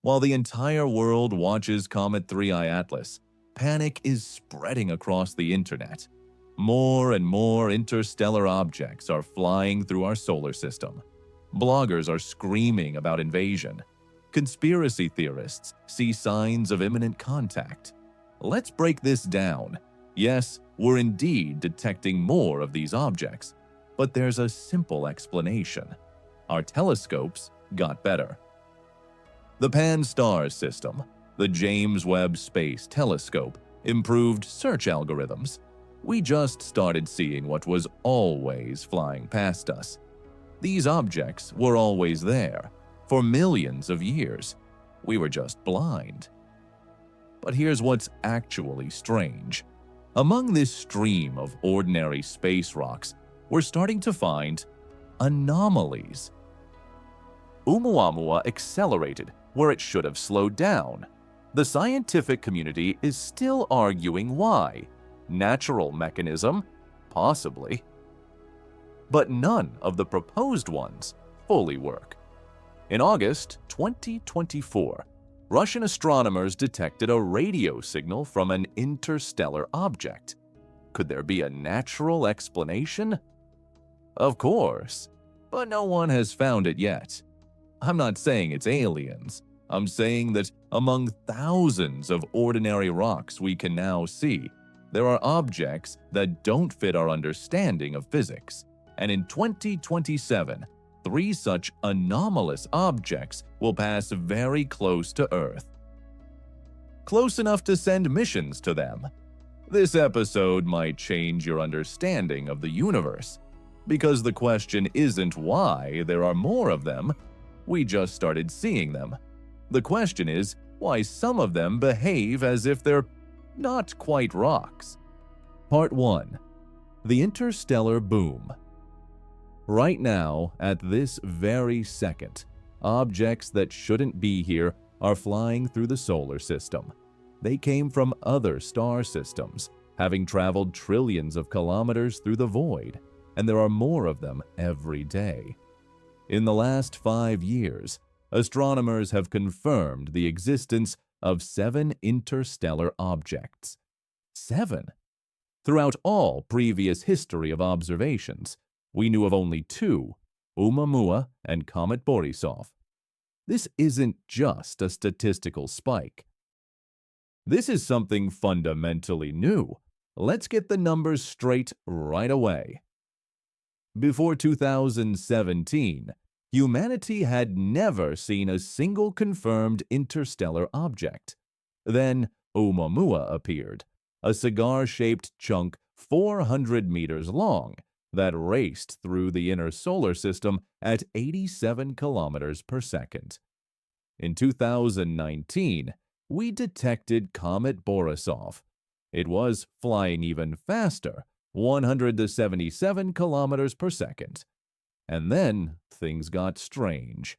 While the entire world watches Comet 3I Atlas, panic is spreading across the internet. More and more interstellar objects are flying through our solar system. Bloggers are screaming about invasion. Conspiracy theorists see signs of imminent contact. Let's break this down. Yes, we're indeed detecting more of these objects, but there's a simple explanation. Our telescopes got better. The Pan-STARRS system, the James Webb Space Telescope, improved search algorithms. We just started seeing what was always flying past us. These objects were always there, for millions of years. We were just blind. But here's what's actually strange. Among this stream of ordinary space rocks, we're starting to find anomalies. Oumuamua accelerated where it should have slowed down. The scientific community is still arguing why. Natural mechanism? Possibly. But none of the proposed ones fully work. In August 2024, Russian astronomers detected a radio signal from an interstellar object. Could there be a natural explanation? Of course, but no one has found it yet. I'm not saying it's aliens. I'm saying that among thousands of ordinary rocks we can now see, there are objects that don't fit our understanding of physics. And in 2027, 3 such anomalous objects will pass very close to Earth. Close enough to send missions to them. This episode might change your understanding of the universe, because the question isn't why there are more of them. We just started seeing them. The question is why some of them behave as if they're not quite rocks. Part 1. The Interstellar Boom. Right now, at this very second, objects that shouldn't be here are flying through the solar system. They came from other star systems, having traveled trillions of kilometers through the void, and there are more of them every day. In the last 5 years, astronomers have confirmed the existence of 7 interstellar objects. 7! Throughout all previous history of observations, we knew of only 2, Oumuamua and Comet Borisov. This isn't just a statistical spike. This is something fundamentally new. Let's get the numbers straight right away. Before 2017, humanity had never seen a single confirmed interstellar object. Then Oumuamua appeared, a cigar-shaped chunk 400 meters long that raced through the inner solar system at 87 kilometers per second. In 2019, we detected Comet Borisov. It was flying even faster, 177 kilometers per second. And then things got strange.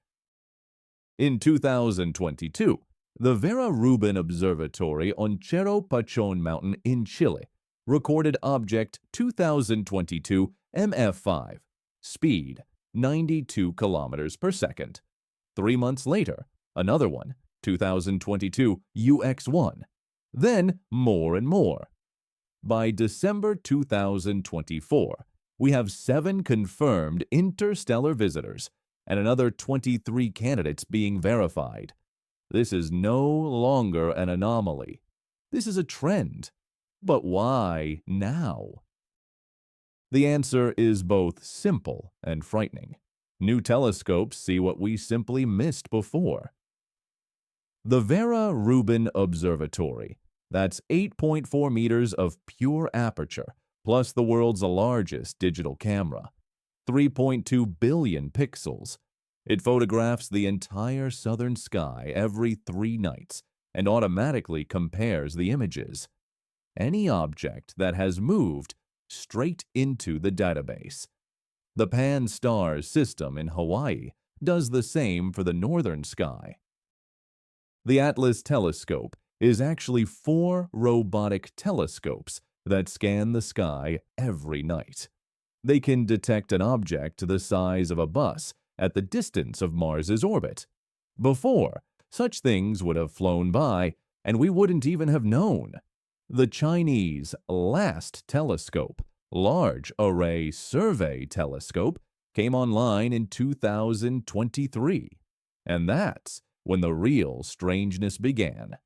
In 2022, the Vera Rubin Observatory on Cerro Pachon Mountain in Chile recorded object 2022 MF5, speed 92 kilometers per second. 3 months later, another one, 2022 UX1. Then more and more. By December 2024, we have 7 confirmed interstellar visitors and another 23 candidates being verified. This is no longer an anomaly. This is a trend. But why now? The answer is both simple and frightening. New telescopes see what we simply missed before. The Vera Rubin Observatory, that's 8.4 meters of pure aperture, plus the world's largest digital camera, 3.2 billion pixels. It photographs the entire southern sky every 3 nights and automatically compares the images. Any object that has moved straight into the database. The Pan-STARRS system in Hawaii does the same for the northern sky. The Atlas telescope is actually 4 robotic telescopes that scan the sky every night. They can detect an object the size of a bus at the distance of Mars's orbit. Before, Such things would have flown by, and we wouldn't even have known. The Chinese LAST telescope, Large Array Survey Telescope, came online in 2023, and that's when the real strangeness began.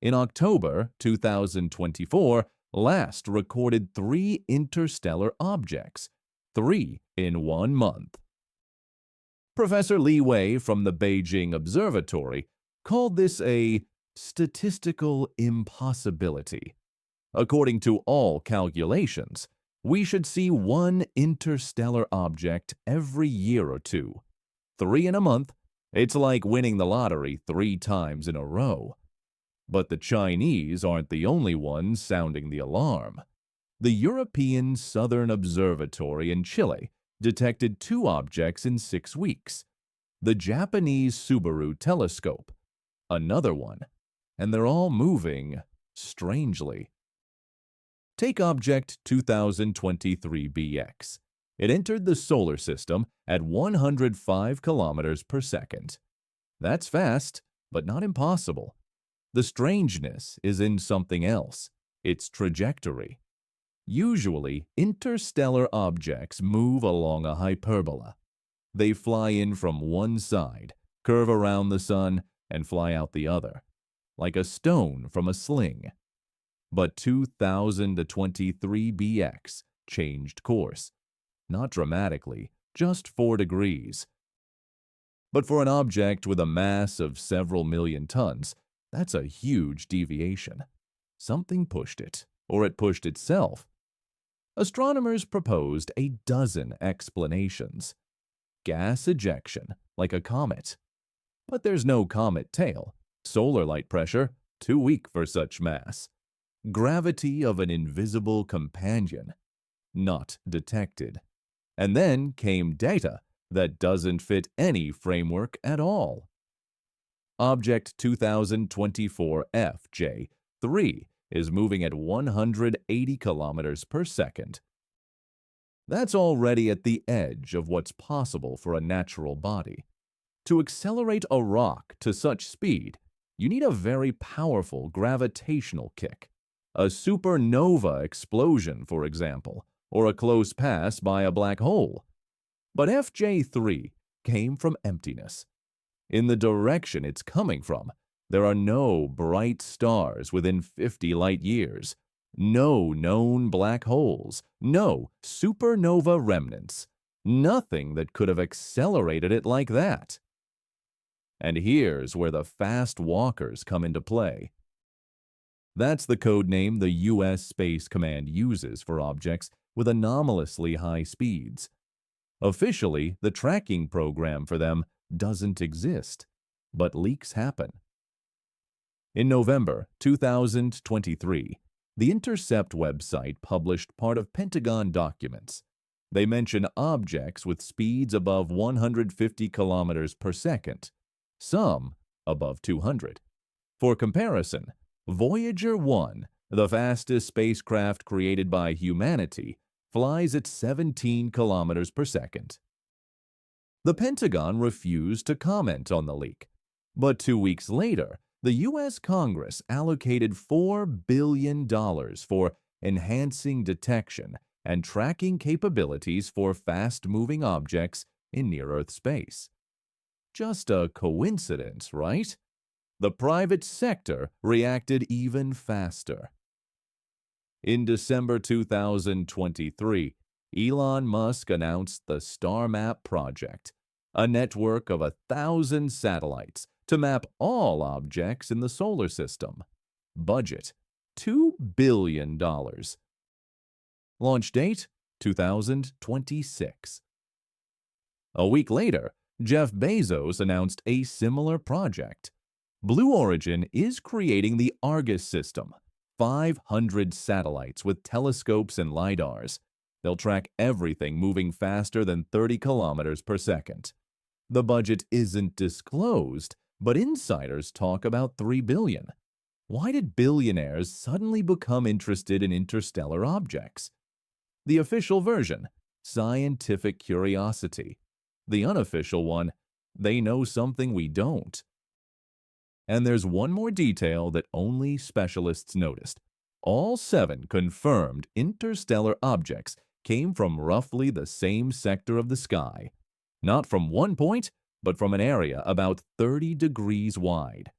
In October 2024, LAST recorded 3 interstellar objects, 3 in 1 month. Professor Li Wei from the Beijing Observatory called this a statistical impossibility. According to all calculations, we should see 1 interstellar object every year or 2. 3 in a month, it's like winning the lottery 3 times in a row. But the Chinese aren't the only ones sounding the alarm. The European Southern Observatory in Chile detected 2 objects in 6 weeks. The Japanese Subaru telescope, another one, and they're all moving strangely. Take object 2023BX. It entered the solar system at 105 kilometers per second. That's fast, but not impossible. The strangeness is in something else, its trajectory. Usually, interstellar objects move along a hyperbola. They fly in from one side, curve around the sun, and fly out the other, like a stone from a sling. But 2023BX changed course. Not dramatically, just 4 degrees. But for an object with a mass of several million tons, that's a huge deviation. Something pushed it, or it pushed itself. Astronomers proposed a dozen explanations. Gas ejection, like a comet. But there's no comet tail. Solar light pressure, too weak for such mass. Gravity of an invisible companion, not detected. And then came data that doesn't fit any framework at all. Object 2024FJ3 is moving at 180 kilometers per second. That's already at the edge of what's possible for a natural body. To accelerate a rock to such speed, you need a very powerful gravitational kick. A supernova explosion, for example, or a close pass by a black hole. But FJ3 came from emptiness. In the direction it's coming from, there are no bright stars within 50 light years, no known black holes, no supernova remnants, nothing that could have accelerated it like that. And here's where the fast walkers come into play. That's the code name the U.S. Space Command uses for objects with anomalously high speeds. Officially, the tracking program for them doesn't exist, but leaks happen. In November 2023, the Intercept website published part of Pentagon documents. They mention objects with speeds above 150 kilometers per second, some above 200. For comparison, Voyager 1, the fastest spacecraft created by humanity, flies at 17 kilometers per second. The Pentagon refused to comment on the leak, but 2 weeks later, the U.S. Congress allocated $4 billion for enhancing detection and tracking capabilities for fast-moving objects in near-Earth space. Just a coincidence, right? The private sector reacted even faster. In December 2023, Elon Musk announced the StarMap project, a network of 1,000 satellites to map all objects in the solar system. Budget, $2 billion. Launch date, 2026. A week later, Jeff Bezos announced a similar project. Blue Origin is creating the Argus system, 500 satellites with telescopes and lidars. They'll track everything moving faster than 30 kilometers per second. The budget isn't disclosed, but insiders talk about $3 billion. Why did billionaires suddenly become interested in interstellar objects? The official version, scientific curiosity. The unofficial one, they know something we don't. And there's one more detail that only specialists noticed. All 7 confirmed interstellar objects came from roughly the same sector of the sky. Not from one point, but from an area about 30 degrees wide.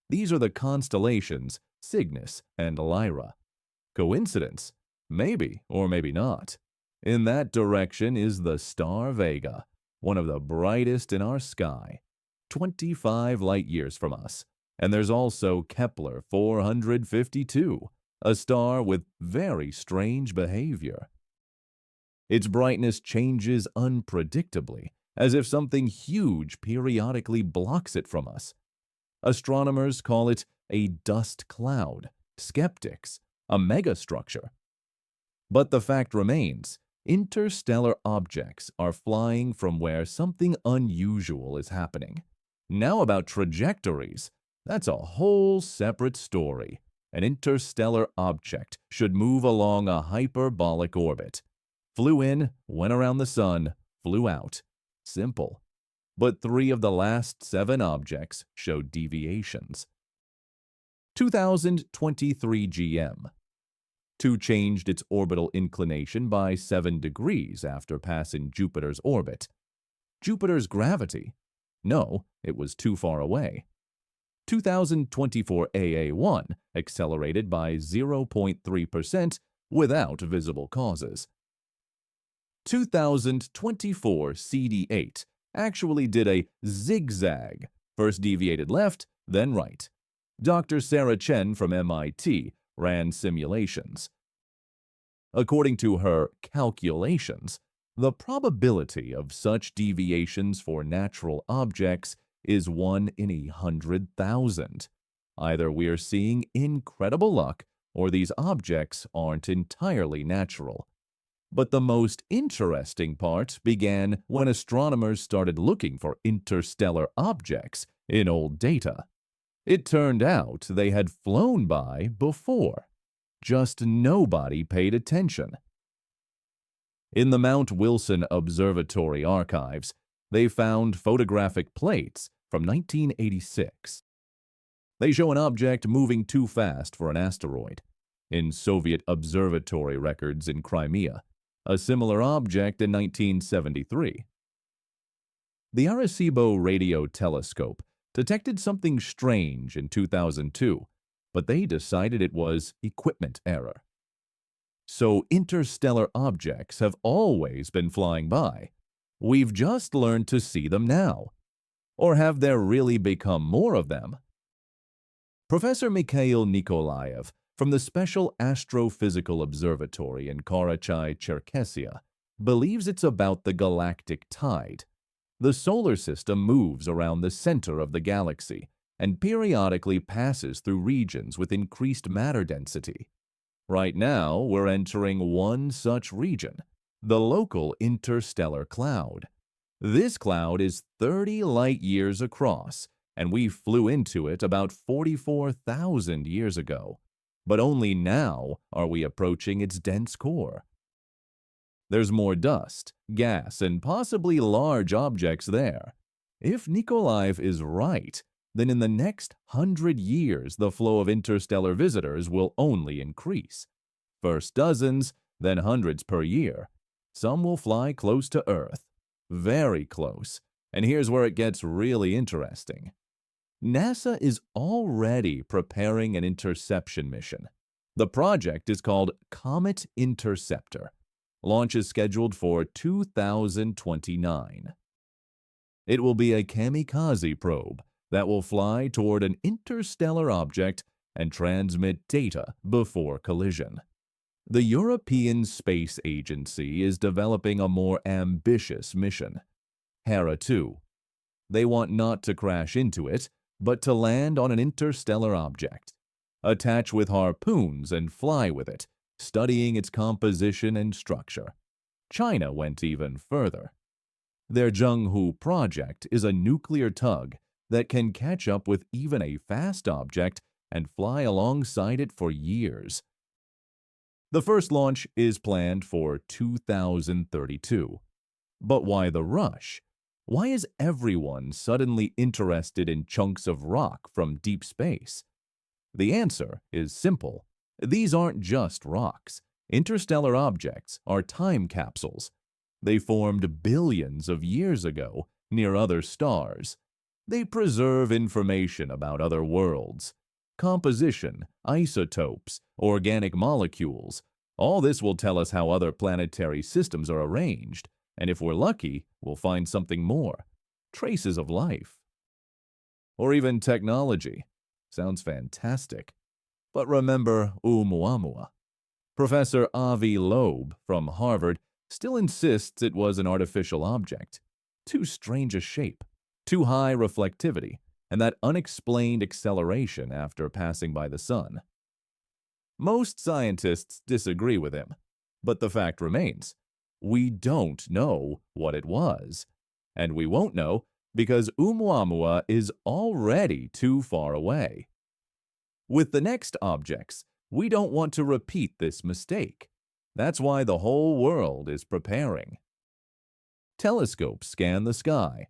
These are the constellations Cygnus and Lyra. Coincidence? Maybe or maybe not. In that direction is the star Vega, one of the brightest in our sky, 25 light-years from us. And there's also Kepler 452, a star with very strange behavior. Its brightness changes unpredictably, as if something huge periodically blocks it from us. Astronomers call it a dust cloud, skeptics a megastructure. But the fact remains, interstellar objects are flying from where something unusual is happening. Now about trajectories, that's a whole separate story. An interstellar object should move along a hyperbolic orbit. Flew in, went around the sun, flew out. Simple. But 3 of the last 7 objects showed deviations. 2023 GM. 2 changed its orbital inclination by 7 degrees after passing Jupiter's orbit. Jupiter's gravity? No, it was too far away. 2024 AA1 accelerated by 0.3% without visible causes. 2024 CD8 actually did a zigzag, first deviated left, then right. Dr. Sarah Chen from MIT ran simulations. According to her calculations, the probability of such deviations for natural objects is 1 in 100,000. Either we're seeing incredible luck or these objects aren't entirely natural. But the most interesting part began when astronomers started looking for interstellar objects in old data. It turned out they had flown by before. Just nobody paid attention. In the Mount Wilson Observatory archives, they found photographic plates from 1986. They show an object moving too fast for an asteroid. In Soviet observatory records in Crimea, a similar object in 1973. The Arecibo radio telescope detected something strange in 2002, but they decided it was equipment error. So interstellar objects have always been flying by. We've just learned to see them now. Or have there really become more of them? Professor Mikhail Nikolaev from the Special Astrophysical Observatory in Karachay-Cherkessia believes it's about the galactic tide. The solar system moves around the center of the galaxy and periodically passes through regions with increased matter density. Right now, we're entering one such region, the local interstellar cloud. This cloud is 30 light-years across, and we flew into it about 44,000 years ago. But only now are we approaching its dense core. There's more dust, gas, and possibly large objects there. If Nikolaev is right, then in the next 100 years the flow of interstellar visitors will only increase. First dozens, then hundreds per year. Some will fly close to Earth. Very close. And here's where it gets really interesting. NASA is already preparing an interception mission. The project is called Comet Interceptor. Launch is scheduled for 2029. It will be a kamikaze probe that will fly toward an interstellar object and transmit data before collision. The European Space Agency is developing a more ambitious mission, Hera 2. They want not to crash into it, but to land on an interstellar object, attach with harpoons and fly with it, studying its composition and structure. China went even further. Their Zhenghu project is a nuclear tug that can catch up with even a fast object and fly alongside it for years. The first launch is planned for 2032. But why the rush? Why is everyone suddenly interested in chunks of rock from deep space? The answer is simple. These aren't just rocks. Interstellar objects are time capsules. They formed billions of years ago near other stars. They preserve information about other worlds, composition, isotopes, organic molecules. All this will tell us how other planetary systems are arranged, and if we're lucky, we'll find something more, traces of life. Or even technology. Sounds fantastic. But remember Oumuamua. Professor Avi Loeb from Harvard still insists it was an artificial object. Too strange a shape, too high reflectivity, and that unexplained acceleration after passing by the sun. Most scientists disagree with him, but the fact remains. We don't know what it was, and we won't know because Oumuamua is already too far away. With the next objects, we don't want to repeat this mistake. That's why the whole world is preparing. Telescopes scan the sky.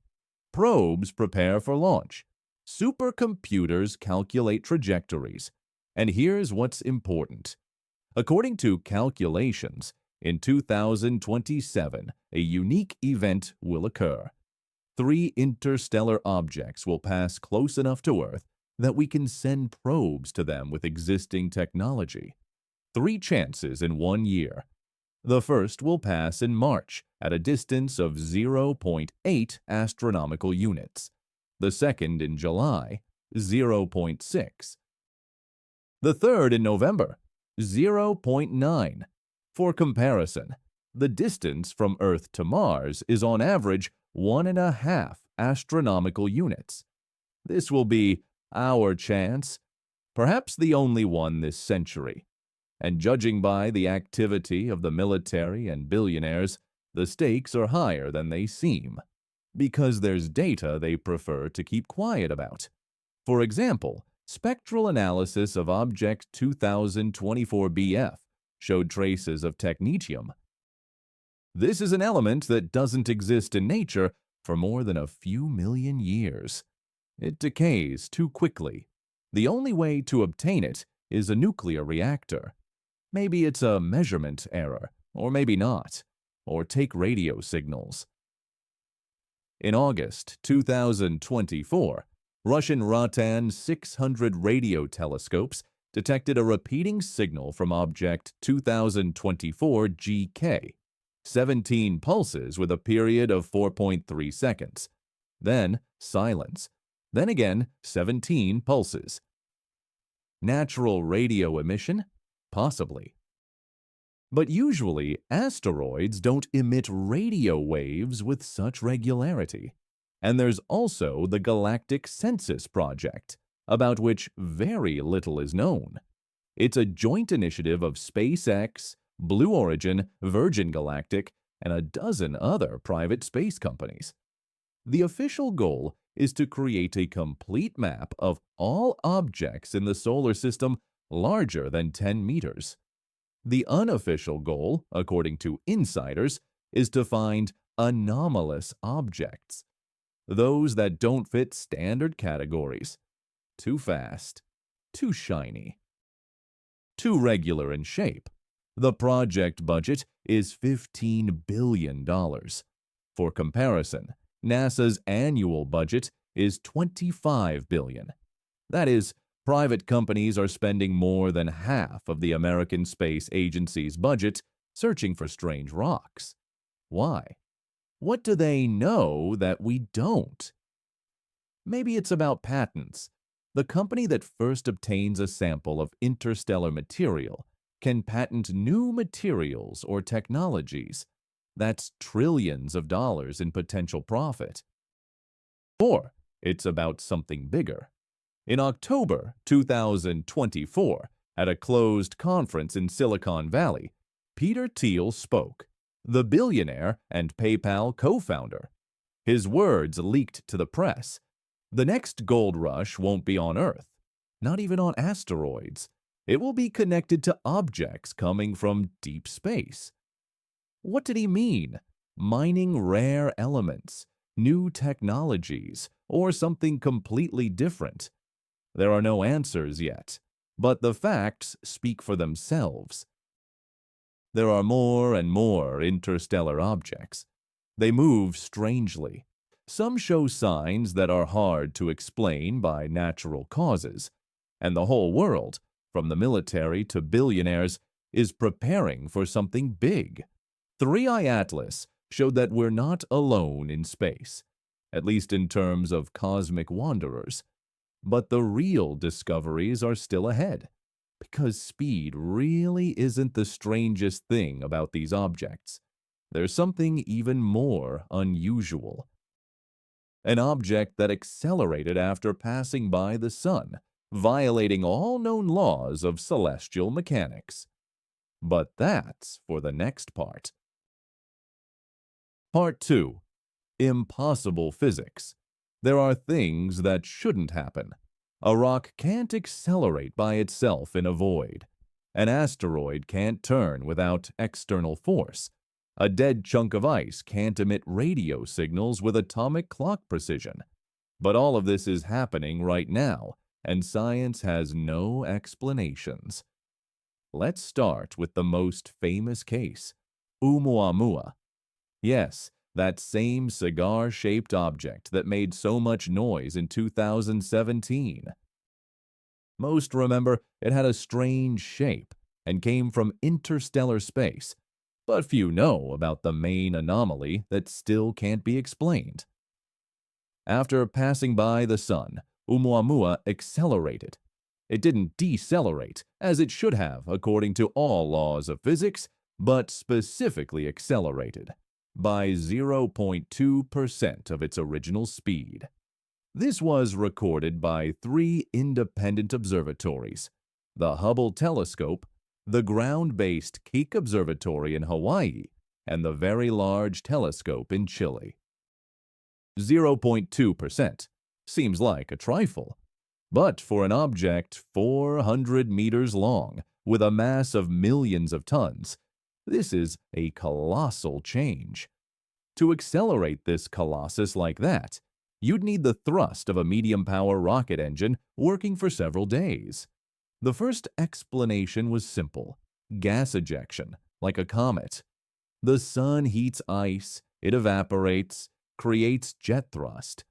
Probes prepare for launch. Supercomputers calculate trajectories. And here's what's important. According to calculations, in 2027, a unique event will occur. 3 interstellar objects will pass close enough to Earth that we can send probes to them with existing technology. 3 chances in 1 year. The first will pass in March at a distance of 0.8 astronomical units. The second in July, 0.6. The third in November, 0.9. For comparison, the distance from Earth to Mars is on average 1.5 astronomical units. This will be our chance, perhaps the only one this century. And judging by the activity of the military and billionaires, the stakes are higher than they seem, because there's data they prefer to keep quiet about. For example, spectral analysis of Object 2024 BF showed traces of technetium. This is an element that doesn't exist in nature for more than a few million years. It decays too quickly. The only way to obtain it is a nuclear reactor. Maybe it's a measurement error, or maybe not, or take radio signals. In August 2024, Russian Ratan 600 radio telescopes detected a repeating signal from Object 2024 GK, 17 pulses with a period of 4.3 seconds. Then silence. Then again 17 pulses. Natural radio emission? Possibly. But usually, asteroids don't emit radio waves with such regularity. And there's also the Galactic Census Project, about which very little is known. It's a joint initiative of SpaceX, Blue Origin, Virgin Galactic, and a dozen other private space companies. The official goal is to create a complete map of all objects in the solar system larger than 10 meters. The unofficial goal, according to insiders, is to find anomalous objects, those that don't fit standard categories. Too fast, too shiny, too regular in shape. The project budget is $15 billion. For comparison, NASA's annual budget is $25 billion. That is, private companies are spending more than half of the American Space Agency's budget searching for strange rocks. Why? What do they know that we don't? Maybe it's about patents. The company that first obtains a sample of interstellar material can patent new materials or technologies. That's trillions of dollars in potential profit. Or it's about something bigger. In October 2024, at a closed conference in Silicon Valley, Peter Thiel spoke, the billionaire and PayPal co-founder. His words leaked to the press. The next gold rush won't be on Earth, not even on asteroids. It will be connected to objects coming from deep space. What did he mean? Mining rare elements, new technologies, or something completely different? There are no answers yet, but the facts speak for themselves. There are more and more interstellar objects. They move strangely. Some show signs that are hard to explain by natural causes, and the whole world, from the military to billionaires, is preparing for something big. 3i Atlas showed that we're not alone in space, at least in terms of cosmic wanderers. But the real discoveries are still ahead, because speed really isn't the strangest thing about these objects. There's something even more unusual. An object that accelerated after passing by the sun, violating all known laws of celestial mechanics. But that's for the next part. Part 2. Impossible physics. There are things that shouldn't happen. A rock can't accelerate by itself in a void. An asteroid can't turn without external force. A dead chunk of ice can't emit radio signals with atomic clock precision. But all of this is happening right now, and science has no explanations. Let's start with the most famous case, Oumuamua. Yes, that same cigar-shaped object that made so much noise in 2017. Most remember it had a strange shape and came from interstellar space, but few know about the main anomaly that still can't be explained. After passing by the sun, Oumuamua accelerated. It didn't decelerate, as it should have according to all laws of physics, but specifically accelerated by 0.2% of its original speed. This was recorded by 3 independent observatories: the Hubble telescope, the ground-based Keck Observatory in Hawaii, and the Very Large Telescope in Chile. 0.2% seems like a trifle, but for an object 400 meters long with a mass of millions of tons, this is a colossal change. To accelerate this colossus like that, you'd need the thrust of a medium-power rocket engine working for several days. The first explanation was simple: gas ejection, like a comet. The sun heats ice, it evaporates, creates jet thrust.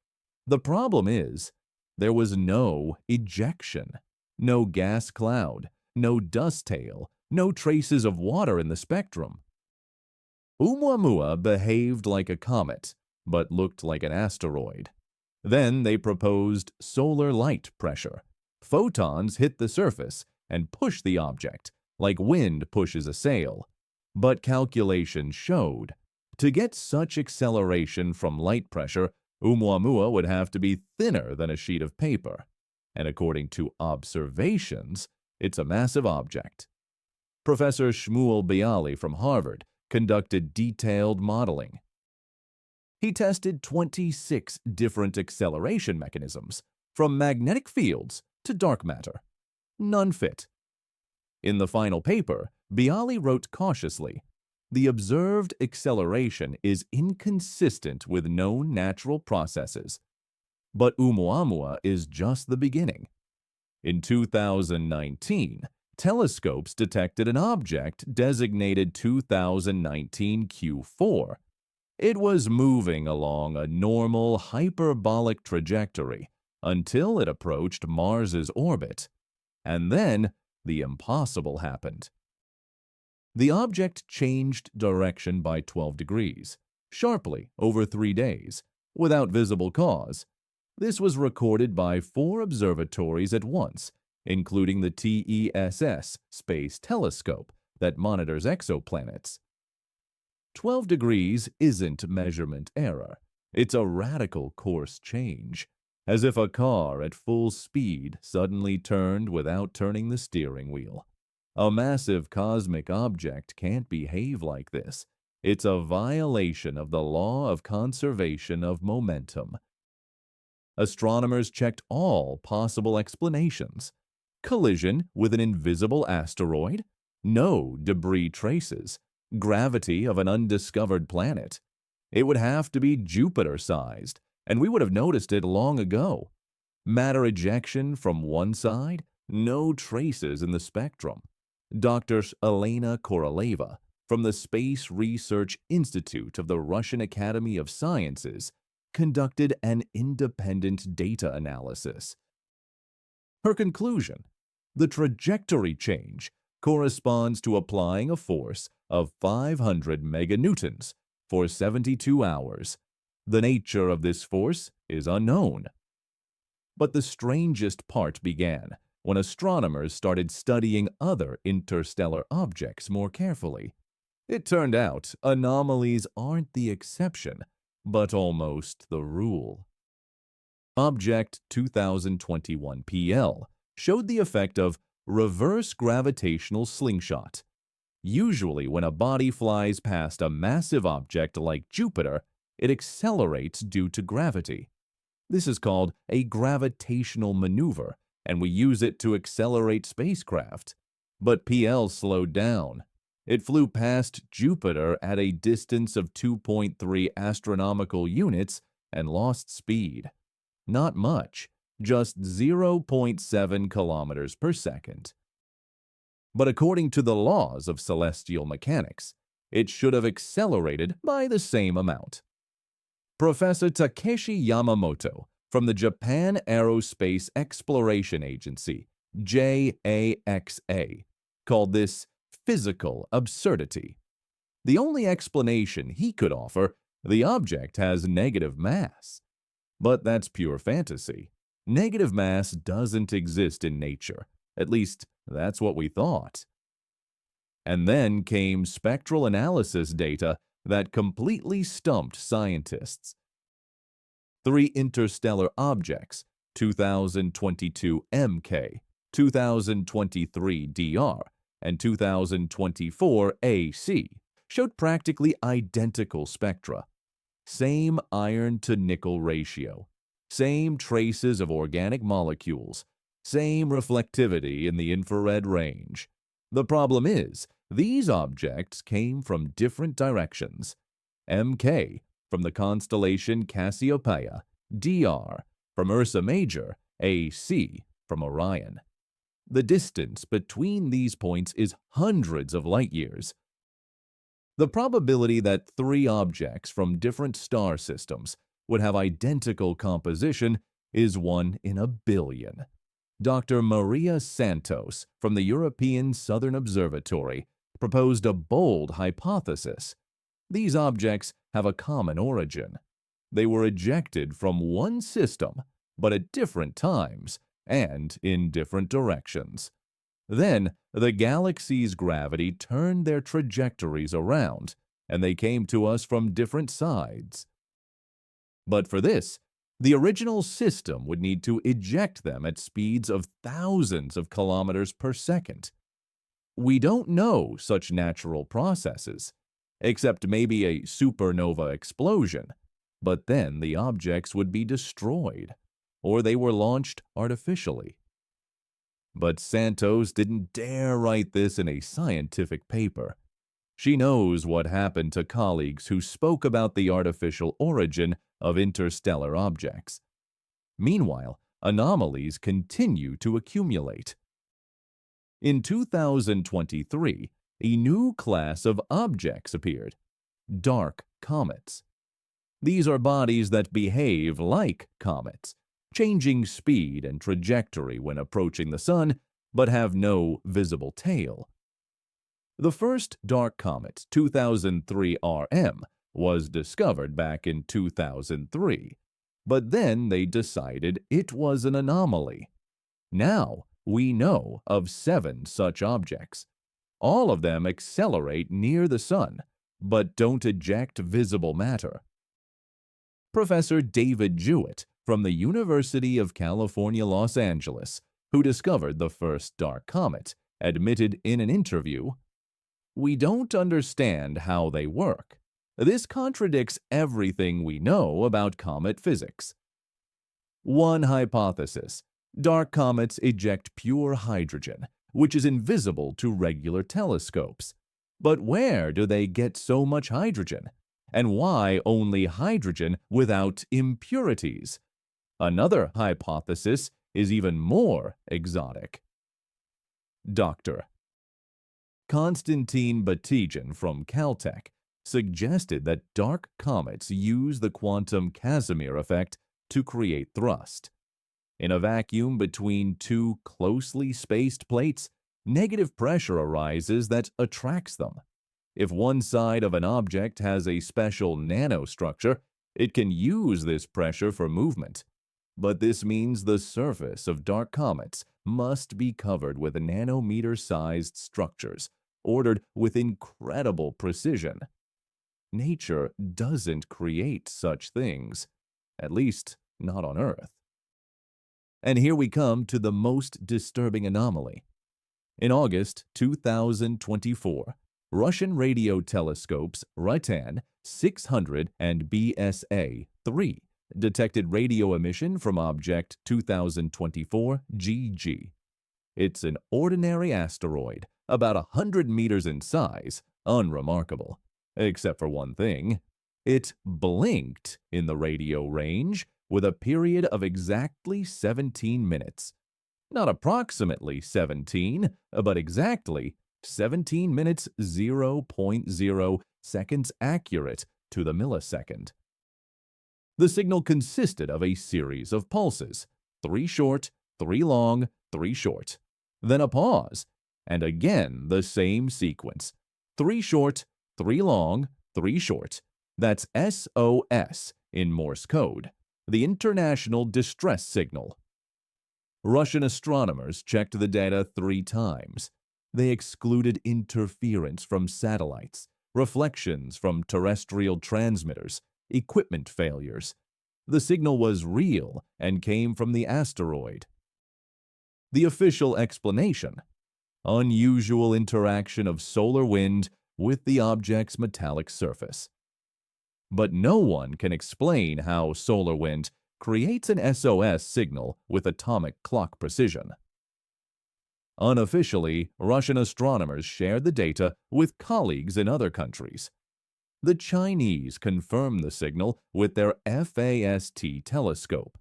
The problem is, there was no ejection, no gas cloud, no dust tail, no traces of water in the spectrum. Oumuamua behaved like a comet, but looked like an asteroid. Then they proposed solar light pressure. Photons hit the surface and push the object, like wind pushes a sail. But calculations showed, to get such acceleration from light pressure, Oumuamua would have to be thinner than a sheet of paper. And according to observations, it's a massive object. Professor Shmuel Bialy from Harvard conducted detailed modeling. He tested 26 different acceleration mechanisms, from magnetic fields to dark matter. None fit. In the final paper, Bialy wrote cautiously, "The observed acceleration is inconsistent with known natural processes." But Oumuamua is just the beginning. In 2019, telescopes detected an object designated 2019 Q4. It was moving along a normal hyperbolic trajectory until it approached Mars's orbit. And then the impossible happened. The object changed direction by 12 degrees, sharply over 3 days, without visible cause. This was recorded by 4 observatories at once, including the TESS Space Telescope that monitors exoplanets. 12 degrees isn't measurement error. It's a radical course change, as if a car at full speed suddenly turned without turning the steering wheel. A massive cosmic object can't behave like this. It's a violation of the law of conservation of momentum. Astronomers checked all possible explanations. Collision with an invisible asteroid? No debris traces. Gravity of an undiscovered planet. It would have to be Jupiter-sized, and we would have noticed it long ago. Matter ejection from one side? No traces in the spectrum. Dr. Elena Koroleva from the Space Research Institute of the Russian Academy of Sciences conducted an independent data analysis. Her conclusion: the trajectory change corresponds to applying a force of 500 meganewtons for 72 hours. The nature of this force is unknown. But the strangest part began when astronomers started studying other interstellar objects more carefully. It turned out anomalies aren't the exception, but almost the rule. Object 2021 PL showed the effect of reverse gravitational slingshot. Usually, when a body flies past a massive object like Jupiter, it accelerates due to gravity. This is called a gravitational maneuver, and we use it to accelerate spacecraft. But PL slowed down. It flew past Jupiter at a distance of 2.3 astronomical units and lost speed. Not much, just 0.7 kilometers per second. But according to the laws of celestial mechanics, it should have accelerated by the same amount. Professor Takeshi Yamamoto from the Japan Aerospace Exploration Agency, JAXA, called this physical absurdity. The only explanation he could offer: the object has negative mass. But that's pure fantasy. Negative mass doesn't exist in nature. At least, that's what we thought. And then came spectral analysis data that completely stumped scientists. 3 interstellar objects, 2022 MK, 2023 DR, and 2024 AC, showed practically identical spectra. Same iron-to-nickel ratio, same traces of organic molecules, same reflectivity in the infrared range. The problem is, these objects came from different directions. MK from the constellation Cassiopeia, DR from Ursa Major, AC from Orion. The distance between these points is hundreds of light years. The probability that 3 objects from different star systems would have identical composition is 1 in a billion. Dr. Maria Santos from the European Southern Observatory proposed a bold hypothesis. These objects have a common origin. They were ejected from one system, but at different times and in different directions. Then, the galaxy's gravity turned their trajectories around, and they came to us from different sides. But for this, the original system would need to eject them at speeds of thousands of kilometers per second. We don't know such natural processes, except maybe a supernova explosion, but then the objects would be destroyed, or they were launched artificially. But Santos didn't dare write this in a scientific paper. She knows what happened to colleagues who spoke about the artificial origin of interstellar objects. Meanwhile, anomalies continue to accumulate. In 2023, a new class of objects appeared: dark comets. These are bodies that behave like comets, changing speed and trajectory when approaching the Sun, but have no visible tail. The first dark comet, 2003 RM, was discovered back in 2003, but then they decided it was an anomaly. Now we know of 7 such objects. All of them accelerate near the Sun, but don't eject visible matter. Professor David Jewett from the University of California, Los Angeles, who discovered the first dark comet, admitted in an interview, "We don't understand how they work. This contradicts everything we know about comet physics." One hypothesis: dark comets eject pure hydrogen, which is invisible to regular telescopes. But where do they get so much hydrogen? And why only hydrogen without impurities? Another hypothesis is even more exotic. Dr. Konstantin Batygin from Caltech suggested that dark comets use the quantum Casimir effect to create thrust. In a vacuum between two closely spaced plates, negative pressure arises that attracts them. If one side of an object has a special nanostructure, it can use this pressure for movement. But this means the surface of dark comets must be covered with nanometer-sized structures, ordered with incredible precision. Nature doesn't create such things, at least not on Earth. And here we come to the most disturbing anomaly. In August 2024, Russian radio telescopes Raytan 600 and BSA-3 detected radio emission from object 2024 GG. It's an ordinary asteroid, about 100 meters in size, unremarkable. Except for one thing, it blinked in the radio range with a period of exactly 17 minutes. Not approximately 17, but exactly 17 minutes 0.0 seconds accurate to the millisecond. The signal consisted of a series of pulses, 3 short, 3 long, 3 short, then a pause, and again the same sequence, 3 short, 3 long, 3 short. That's SOS in Morse code, the International Distress Signal. Russian astronomers checked the data 3 times. They excluded interference from satellites, reflections from terrestrial transmitters, equipment failures. The signal was real and came from the asteroid. The official explanation: unusual interaction of solar wind with the object's metallic surface. But no one can explain how solar wind creates an SOS signal with atomic clock precision. Unofficially, Russian astronomers shared the data with colleagues in other countries. The Chinese confirmed the signal with their FAST telescope.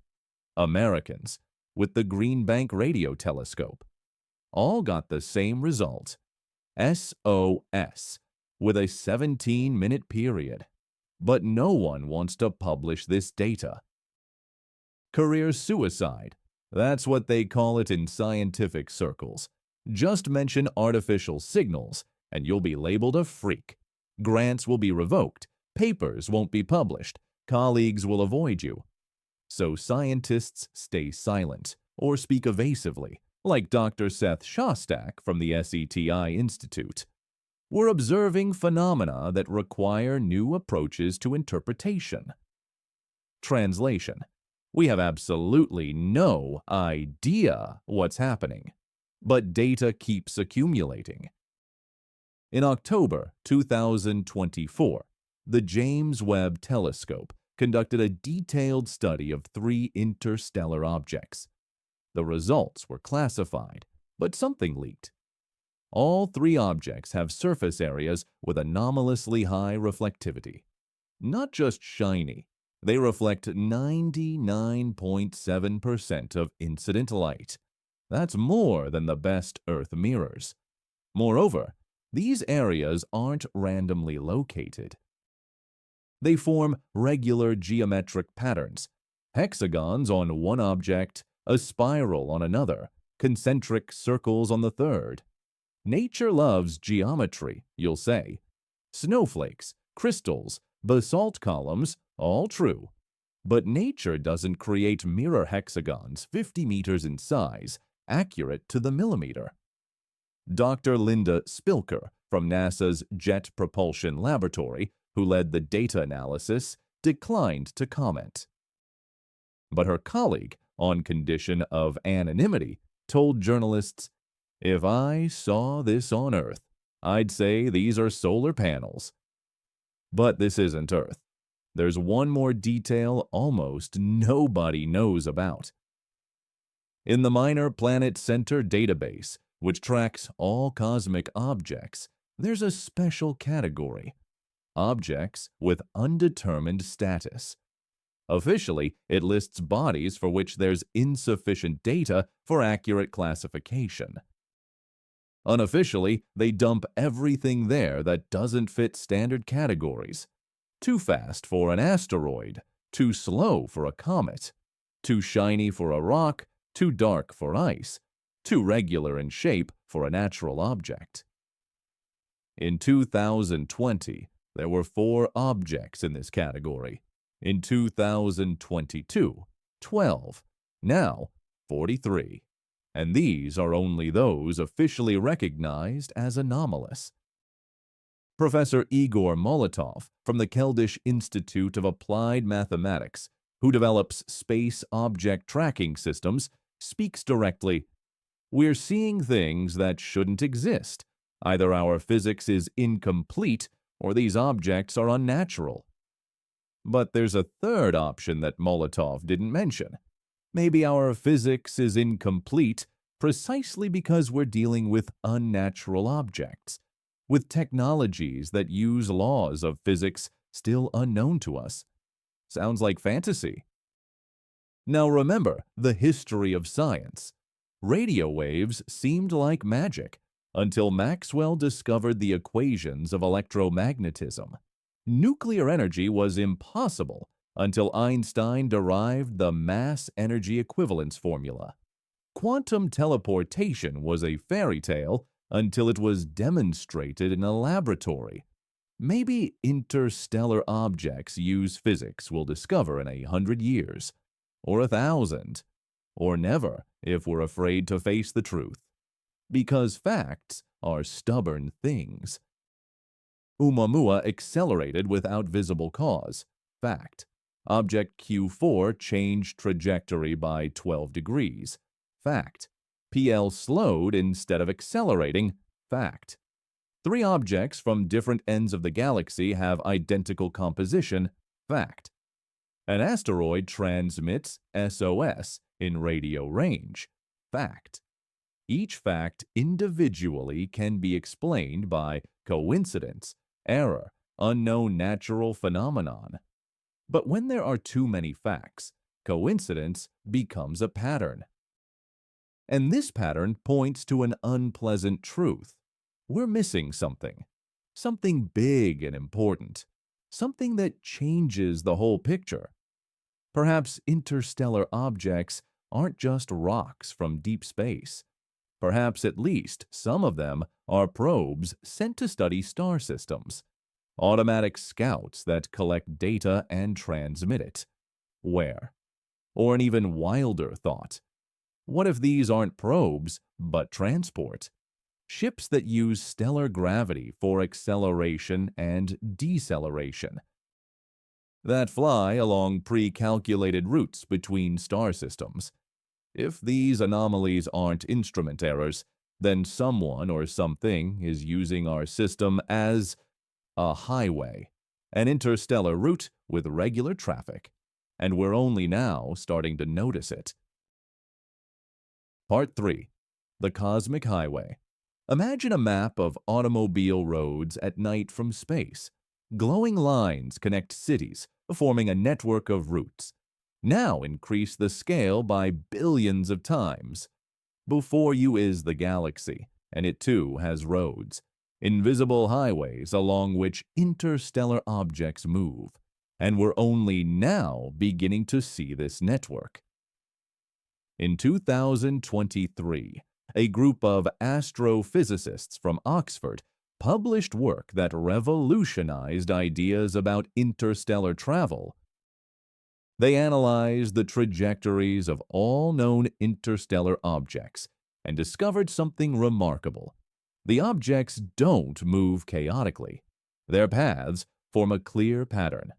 Americans with the Green Bank radio telescope. All got the same result: SOS, with a 17-minute period. But no one wants to publish this data. Career suicide, that's what they call it in scientific circles. Just mention artificial signals, and you'll be labeled a freak. Grants will be revoked, papers won't be published, colleagues will avoid you. So scientists stay silent or speak evasively, like Dr. Seth Shostak from the SETI Institute. We're observing phenomena that require new approaches to interpretation. Translation: we have absolutely no idea what's happening, but data keeps accumulating. In October 2024, the James Webb Telescope conducted a detailed study of 3 interstellar objects. The results were classified, but something leaked. All 3 objects have surface areas with anomalously high reflectivity. Not just shiny, they reflect 99.7% of incident light. That's more than the best Earth mirrors. Moreover, these areas aren't randomly located. They form regular geometric patterns, hexagons on one object, a spiral on another, concentric circles on the third. Nature loves geometry, you'll say. Snowflakes, crystals, basalt columns, all true. But nature doesn't create mirror hexagons 50 meters in size, accurate to the millimeter. Dr. Linda Spilker from NASA's Jet Propulsion Laboratory, who led the data analysis, declined to comment. But her colleague, on condition of anonymity, told journalists, "If I saw this on Earth, I'd say these are solar panels." But this isn't Earth. There's one more detail almost nobody knows about. In the Minor Planet Center database, which tracks all cosmic objects, there's a special category: objects with undetermined status. Officially, it lists bodies for which there's insufficient data for accurate classification. Unofficially, they dump everything there that doesn't fit standard categories. Too fast for an asteroid, too slow for a comet, too shiny for a rock, too dark for ice, too regular in shape for a natural object. In 2020, there were 4 objects in this category. In 2022, 12. Now, 43. And these are only those officially recognized as anomalous. Professor Igor Molotov from the Keldysh Institute of Applied Mathematics, who develops space object tracking systems, speaks directly. We're seeing things that shouldn't exist. Either our physics is incomplete or these objects are unnatural. But there's a third option that Molotov didn't mention. Maybe our physics is incomplete precisely because we're dealing with unnatural objects, with technologies that use laws of physics still unknown to us. Sounds like fantasy. Now remember the history of science. Radio waves seemed like magic until Maxwell discovered the equations of electromagnetism. Nuclear energy was impossible until Einstein derived the mass-energy equivalence formula. Quantum teleportation was a fairy tale until it was demonstrated in a laboratory. Maybe interstellar objects use physics we'll discover in 100 years, or 1,000, or never if we're afraid to face the truth. Because facts are stubborn things. Oumuamua accelerated without visible cause. Fact. Object Q4 changed trajectory by 12 degrees. Fact. PL slowed instead of accelerating. Fact. 3 objects from different ends of the galaxy have identical composition. Fact. An asteroid transmits SOS in radio range. Fact. Each fact individually can be explained by coincidence, error, unknown natural phenomenon. But when there are too many facts, coincidence becomes a pattern. And this pattern points to an unpleasant truth. We're missing something. Something big and important. Something that changes the whole picture. Perhaps interstellar objects aren't just rocks from deep space. Perhaps at least some of them are probes sent to study star systems. Automatic scouts that collect data and transmit it. Where? Or an even wilder thought. What if these aren't probes, but transport? Ships that use stellar gravity for acceleration and deceleration. That fly along pre-calculated routes between star systems. If these anomalies aren't instrument errors, then someone or something is using our system as a highway, an interstellar route with regular traffic, and we're only now starting to notice it. Part 3. The Cosmic Highway. Imagine a map of automobile roads at night from space. Glowing lines connect cities, forming a network of routes. Now increase the scale by billions of times. Before you is the galaxy, and it too has roads, invisible highways along which interstellar objects move, and we're only now beginning to see this network. In 2023, a group of astrophysicists from Oxford published work that revolutionized ideas about interstellar travel. They analyzed the trajectories of all known interstellar objects and discovered something remarkable. The objects don't move chaotically. Their paths form a clear pattern.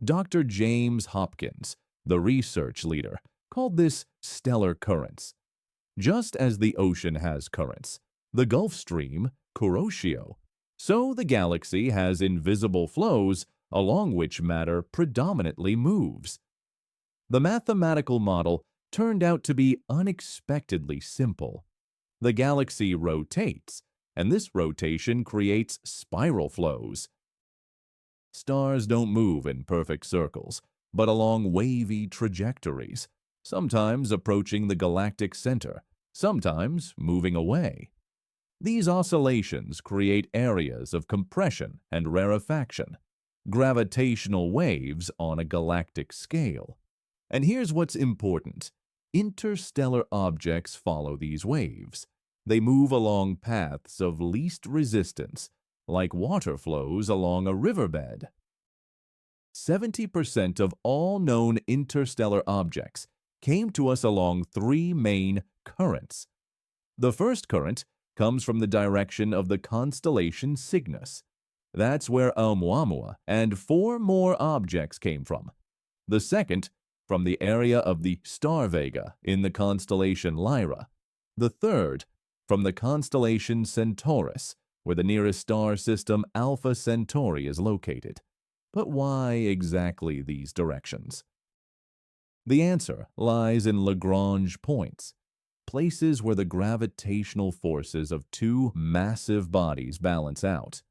Dr. James Hopkins, the research leader, called this stellar currents. Just as the ocean has currents, the Gulf Stream, Kuroshio, so the galaxy has invisible flows along which matter predominantly moves. The mathematical model turned out to be unexpectedly simple. The galaxy rotates, and this rotation creates spiral flows, Stars don't move in perfect circles, but along wavy trajectories, sometimes approaching the galactic center, sometimes moving away. These oscillations create areas of compression and rarefaction, gravitational waves on a galactic scale. And here's what's important. Interstellar objects follow these waves. They move along paths of least resistance, like water flows along a riverbed. 70% of all known interstellar objects came to us along three main currents. The first current comes from the direction of the constellation Cygnus. That's where Oumuamua and four more objects came from. The second, from the area of the star Vega in the constellation Lyra. The third, from the constellation Centaurus, where the nearest star system Alpha Centauri is located. But why exactly these directions? The answer lies in Lagrange points, places where the gravitational forces of two massive bodies balance out.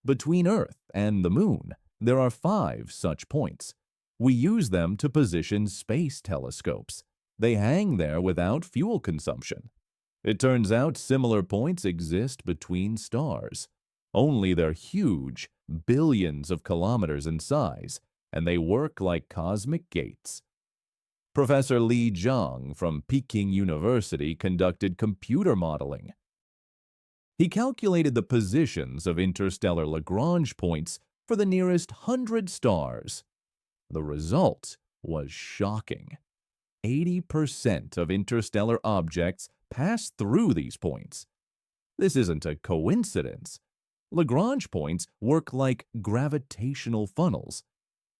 Between Earth and the Moon, there are 5 such points. We use them to position space telescopes. They hang there without fuel consumption. It turns out similar points exist between stars. Only they're huge, billions of kilometers in size, and they work like cosmic gates. Professor Li Zhang from Peking University conducted computer modeling. He calculated the positions of interstellar Lagrange points for the nearest 100 stars. The result was shocking. 80% of interstellar objects pass through these points. This isn't a coincidence. Lagrange points work like gravitational funnels.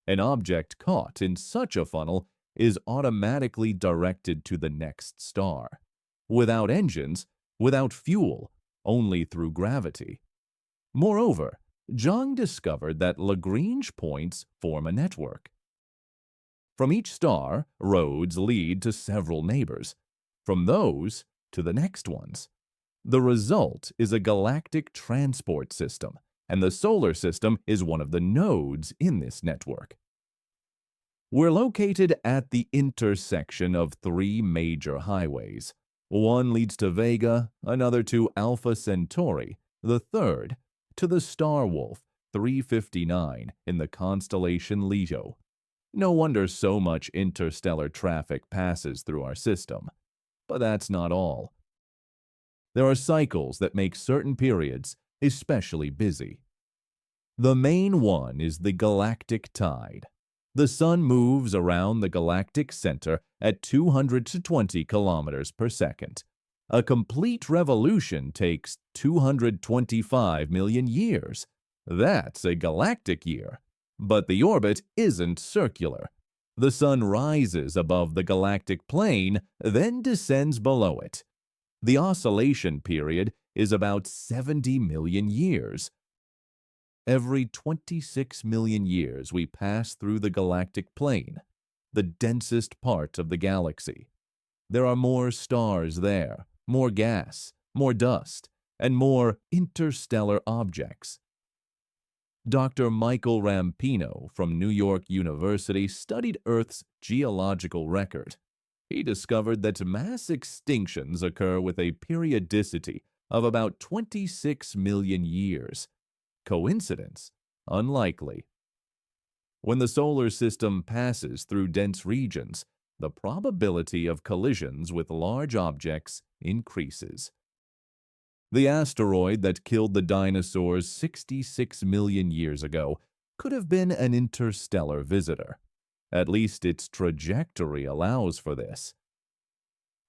An object caught in such a funnel is automatically directed to the next star. Without engines, without fuel, only through gravity. Moreover, Zhang discovered that Lagrange points form a network. From each star, roads lead to several neighbors. From those to the next ones. The result is a galactic transport system, and the solar system is one of the nodes in this network. We're located at the intersection of 3 major highways. One leads to Vega, another to Alpha Centauri, the third to the star Wolf 359 in the constellation Leto. No wonder so much interstellar traffic passes through our system. But that's not all. There are cycles that make certain periods especially busy. The main one is the galactic tide. The sun moves around the galactic center at 220 kilometers per second. A complete revolution takes 225 million years. That's a galactic year. But the orbit isn't circular. The sun rises above the galactic plane, then descends below it. The oscillation period is about 70 million years. Every 26 million years we pass through the galactic plane, the densest part of the galaxy. There are more stars there, more gas, more dust, and more interstellar objects. Dr. Michael Rampino from New York University studied Earth's geological record. He discovered that mass extinctions occur with a periodicity of about 26 million years. Coincidence? Unlikely. When the solar system passes through dense regions, the probability of collisions with large objects increases. The asteroid that killed the dinosaurs 66 million years ago could have been an interstellar visitor. At least its trajectory allows for this.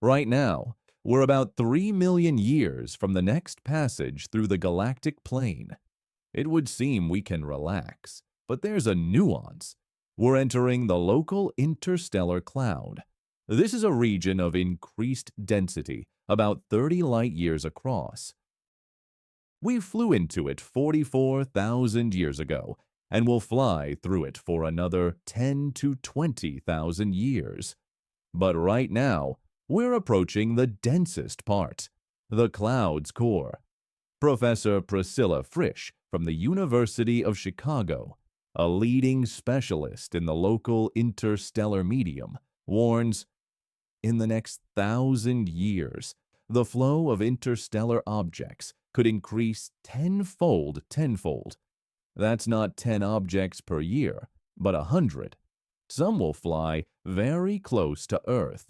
Right now, we're about 3 million years from the next passage through the galactic plane. It would seem we can relax, but there's a nuance. We're entering the local interstellar cloud. This is a region of increased density, about 30 light-years across. We flew into it 44,000 years ago, and will fly through it for another 10 to 20,000 years. But right now, we're approaching the densest part, the cloud's core. Professor Priscilla Frisch from the University of Chicago A leading specialist in the local interstellar medium warns in the next 1,000 years, the flow of interstellar objects could increase tenfold. That's not 10 objects per year, but 100. Some will fly very close to Earth.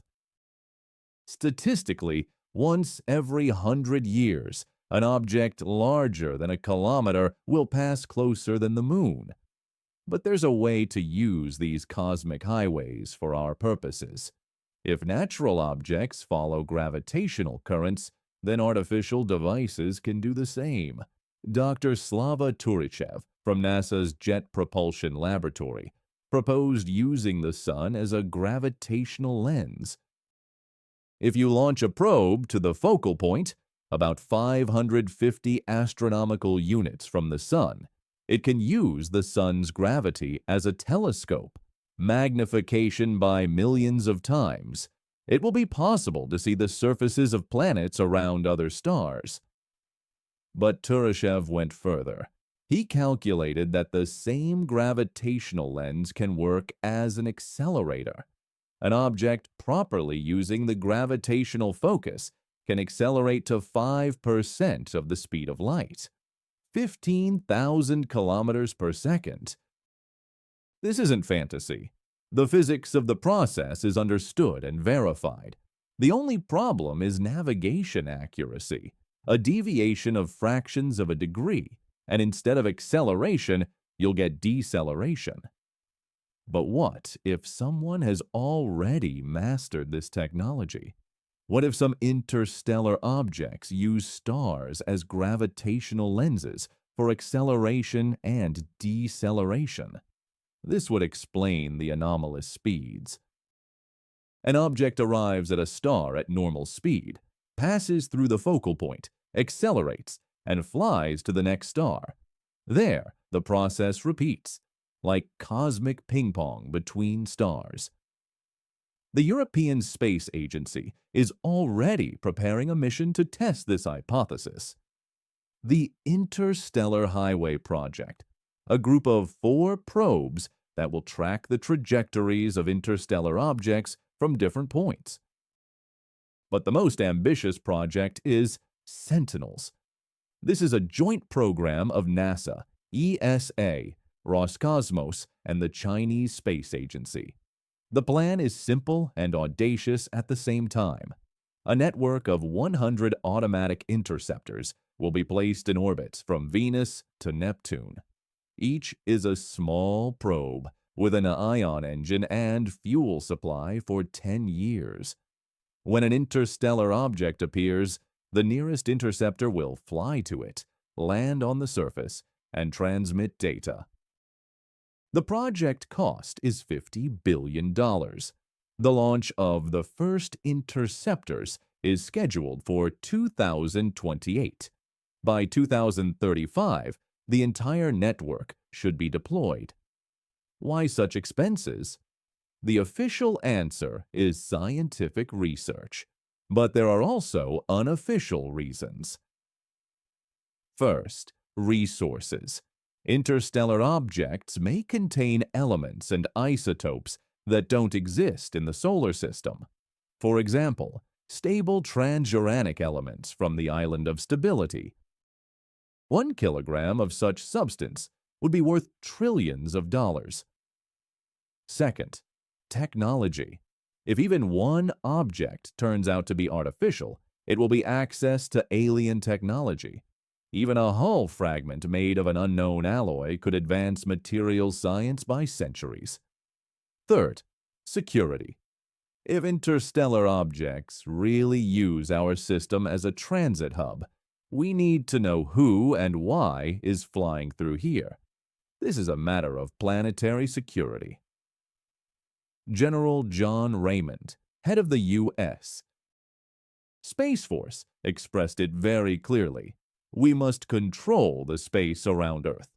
Statistically, once every 100 years, an object larger than a kilometer will pass closer than the moon. But there's a way to use these cosmic highways for our purposes. If natural objects follow gravitational currents, then artificial devices can do the same. Dr. Slava Turichev from NASA's Jet Propulsion Laboratory proposed using the sun as a gravitational lens. If you launch a probe to the focal point, about 550 astronomical units from the sun, it can use the sun's gravity as a telescope. Magnification by millions of times. It will be possible to see the surfaces of planets around other stars. But Turyshev went further. He calculated that the same gravitational lens can work as an accelerator. An object properly using the gravitational focus can accelerate to 5% of the speed of light, 15,000 kilometers per second. This isn't fantasy. The physics of the process is understood and verified. The only problem is navigation accuracy, a deviation of fractions of a degree, and instead of acceleration, you'll get deceleration. But what if someone has already mastered this technology? What if some interstellar objects use stars as gravitational lenses for acceleration and deceleration? This would explain the anomalous speeds. An object arrives at a star at normal speed, passes through the focal point, accelerates, and flies to the next star. There, the process repeats, like cosmic ping pong between stars. The European Space Agency is already preparing a mission to test this hypothesis. The Interstellar Highway Project, a group of 4 probes that will track the trajectories of interstellar objects from different points. But the most ambitious project is Sentinels. This is a joint program of NASA, ESA, Roscosmos, and the Chinese Space Agency. The plan is simple and audacious at the same time. A network of 100 automatic interceptors will be placed in orbits from Venus to Neptune. Each is a small probe with an ion engine and fuel supply for 10 years. When an interstellar object appears, the nearest interceptor will fly to it, land on the surface, and transmit data. The project cost is $50 billion. The launch of the first interceptors is scheduled for 2028. By 2035, the entire network should be deployed. Why such expenses? The official answer is scientific research, but there are also unofficial reasons. First, resources. Interstellar objects may contain elements and isotopes that don't exist in the solar system. For example, stable transuranic elements from the island of stability. 1 kilogram of such substance would be worth trillions of dollars. Second, technology. If even one object turns out to be artificial, it will be access to alien technology. Even a hull fragment made of an unknown alloy could advance materials science by centuries. Third, security. If interstellar objects really use our system as a transit hub, we need to know who and why is flying through here. This is a matter of planetary security. General John Raymond, head of the U.S. Space Force, expressed it very clearly. We must control the space around Earth.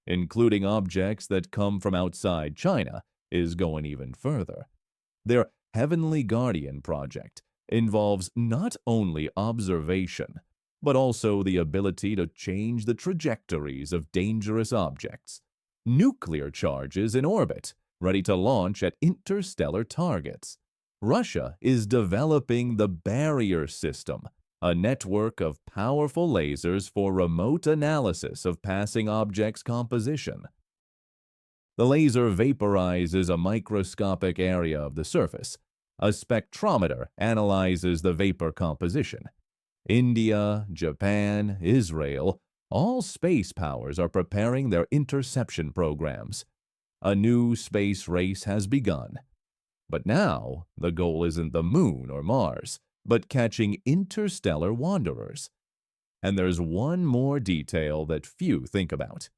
Including objects that come from outside China is going even further. Their Heavenly Guardian project involves not only observation, but also the ability to change the trajectories of dangerous objects. nuclear charges in orbit, ready to launch at interstellar targets. Russia is developing the barrier system, a network of powerful lasers for remote analysis of passing objects' composition. The laser vaporizes a microscopic area of the surface. A spectrometer analyzes the vapor composition. India, Japan, Israel, all space powers are preparing their interception programs. A new space race has begun. But now, the goal isn't the moon or Mars, but catching interstellar wanderers. And there's one more detail that few think about.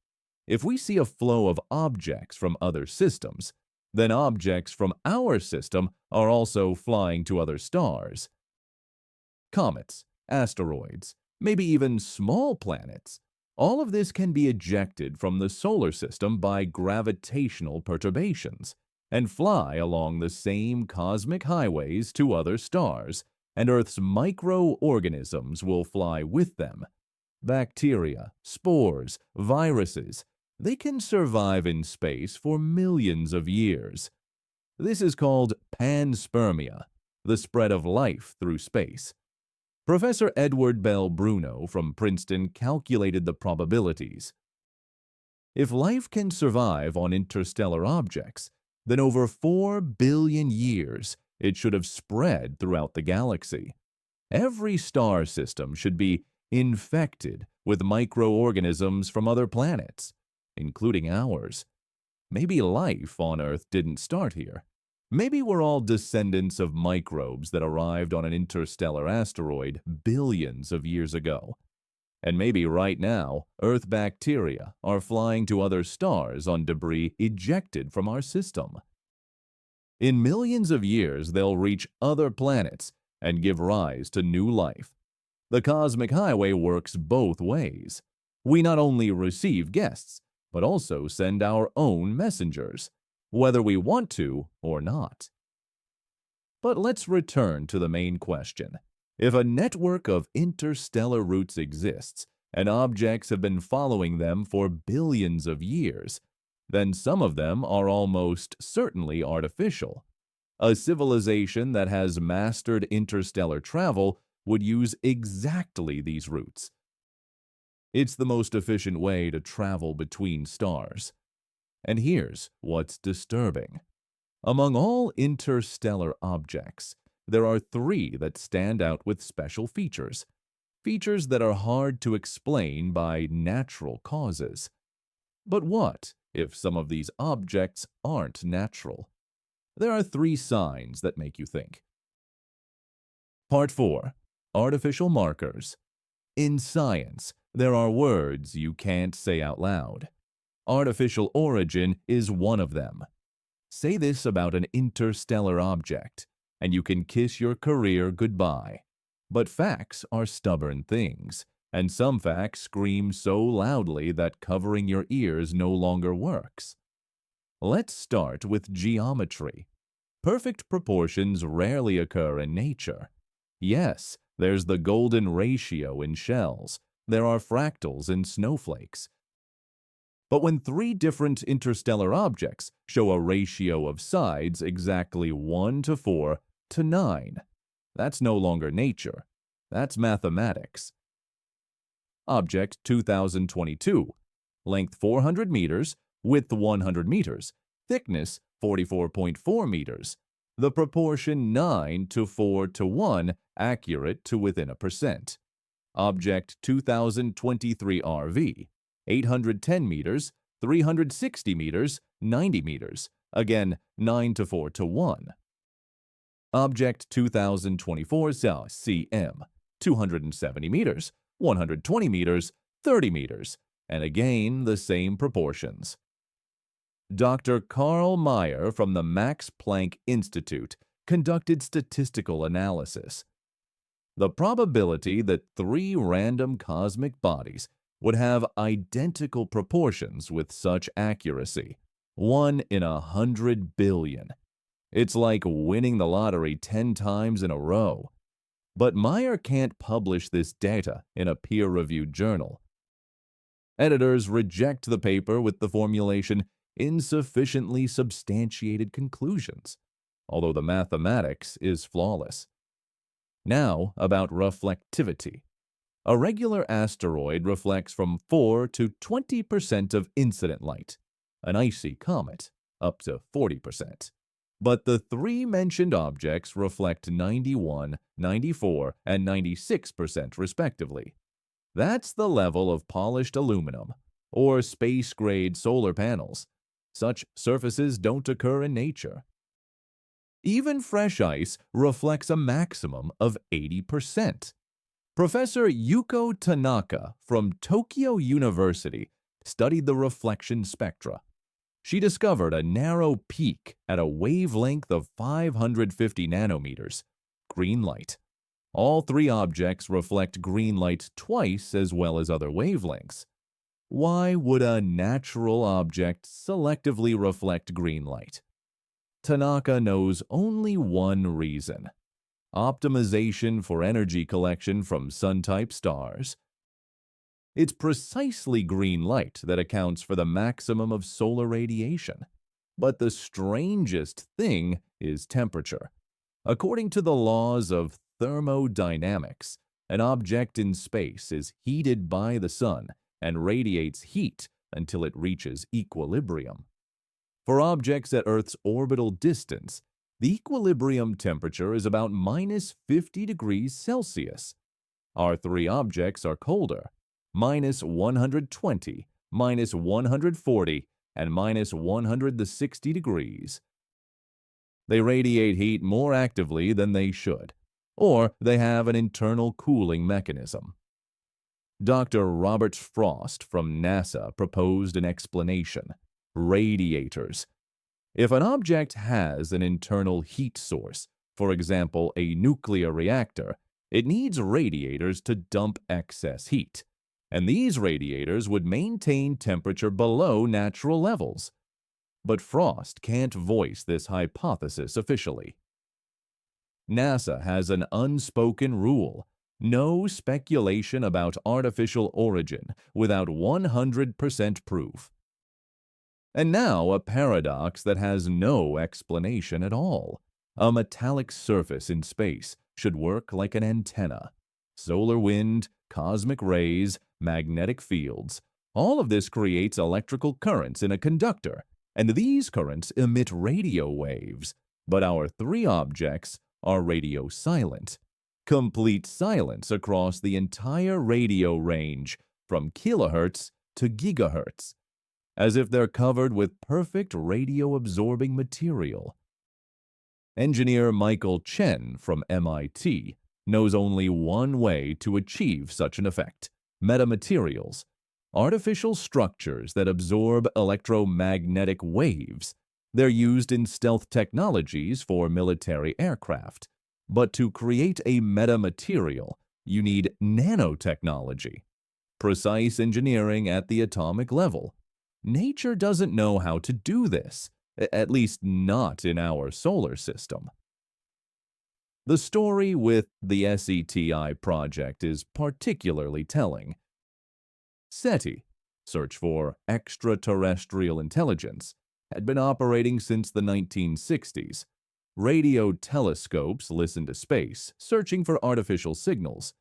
If we see a flow of objects from other systems, then objects from our system are also flying to other stars. Comets, asteroids, maybe even small planets. All of this can be ejected from the solar system by gravitational perturbations and fly along the same cosmic highways to other stars, and Earth's microorganisms will fly with them. Bacteria, spores, viruses, they can survive in space for millions of years. This is called panspermia, the spread of life through space. Professor Edward Bell Bruno from Princeton calculated the probabilities. If life can survive on interstellar objects, then over 4 billion years it should have spread throughout the galaxy. Every star system should be infected with microorganisms from other planets, including ours. Maybe life on Earth didn't start here. Maybe we're all descendants of microbes that arrived on an interstellar asteroid billions of years ago. And maybe right now, Earth bacteria are flying to other stars on debris ejected from our system. In millions of years, they'll reach other planets and give rise to new life. The cosmic highway works both ways. We not only receive guests, but also send our own messengers, whether we want to or not. But let's return to the main question. If a network of interstellar routes exists, and objects have been following them for billions of years, then some of them are almost certainly artificial. A civilization that has mastered interstellar travel would use exactly these routes. It's the most efficient way to travel between stars. And here's what's disturbing. Among all interstellar objects, there are 3 that stand out with special features that are hard to explain by natural causes. But what if some of these objects aren't natural? There are 3 signs that make you think. Part 4. Artificial markers. In science, there are words you can't say out loud. Artificial origin is one of them. Say this about an interstellar object, and you can kiss your career goodbye. But facts are stubborn things, and some facts scream so loudly that covering your ears no longer works. Let's start with geometry. Perfect proportions rarely occur in nature. Yes, there's the golden ratio in shells. There are fractals in snowflakes. But when 3 different interstellar objects show a ratio of sides exactly 1:4 to 9, that's no longer nature. That's mathematics. Object 2022. Length 400 meters, width 100 meters, thickness 44.4 meters. The proportion 9:4:1, accurate to within a percent. Object 2023 RV. 810 meters, 360 meters, 90 meters. Again, 9:4:1. Object 2024 CM. 270 meters, 120 meters, 30 meters. And again, the same proportions. Dr. Carl Meyer from the Max Planck Institute conducted statistical analysis. The probability that 3 random cosmic bodies would have identical proportions with such accuracy, 1 in 100 billion. It's like winning the lottery 10 times in a row. But Meyer can't publish this data in a peer-reviewed journal. Editors reject the paper with the formulation insufficiently substantiated conclusions, although the mathematics is flawless. Now about reflectivity. A regular asteroid reflects from 4 to 20% of incident light, an icy comet up to 40%. But the three mentioned objects reflect 91, 94, and 96% respectively. That's the level of polished aluminum, or space-grade solar panels. Such surfaces don't occur in nature. Even fresh ice reflects a maximum of 80%. Professor Yuko Tanaka from Tokyo University studied the reflection spectra. She discovered a narrow peak at a wavelength of 550 nanometers, green light. All three objects reflect green light twice as well as other wavelengths. Why would a natural object selectively reflect green light? Tanaka knows only one reason: optimization for energy collection from Sun-type stars. It's precisely green light that accounts for the maximum of solar radiation. But the strangest thing is temperature. According to the laws of thermodynamics, an object in space is heated by the sun and radiates heat until it reaches equilibrium. For objects at Earth's orbital distance, the equilibrium temperature is about minus 50 degrees Celsius. Our three objects are colder, minus 120, minus 140, and minus 160 degrees. They radiate heat more actively than they should, or they have an internal cooling mechanism. Dr. Robert Frost from NASA proposed an explanation: radiators. If an object has an internal heat source, for example, a nuclear reactor, it needs radiators to dump excess heat, and these radiators would maintain temperature below natural levels. But Frost can't voice this hypothesis officially. NASA has an unspoken rule: no speculation about artificial origin without 100% proof. And now a paradox that has no explanation at all. A metallic surface in space should work like an antenna. Solar wind, cosmic rays, magnetic fields, all of this creates electrical currents in a conductor, and these currents emit radio waves. But our three objects are radio silent. Complete silence across the entire radio range, from kilohertz to gigahertz, as if they're covered with perfect radio-absorbing material. Engineer Michael Chen from MIT knows only one way to achieve such an effect: metamaterials, artificial structures that absorb electromagnetic waves. They're used in stealth technologies for military aircraft. But to create a metamaterial, you need nanotechnology, precise engineering at the atomic level. Nature doesn't know how to do this, at least not in our solar system. The story with the SETI project is particularly telling. SETI, Search for Extraterrestrial Intelligence, had been operating since the 1960s. Radio telescopes listen to space, searching for artificial signals.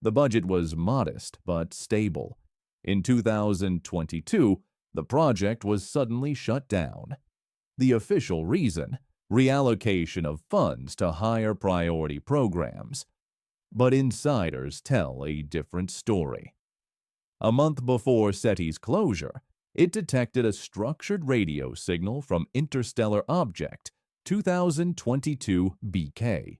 The budget was modest but stable. In 2022, the project was suddenly shut down. The official reason: reallocation of funds to higher priority programs. But insiders tell a different story. A month before SETI's closure, it detected a structured radio signal from interstellar object 2022 BK.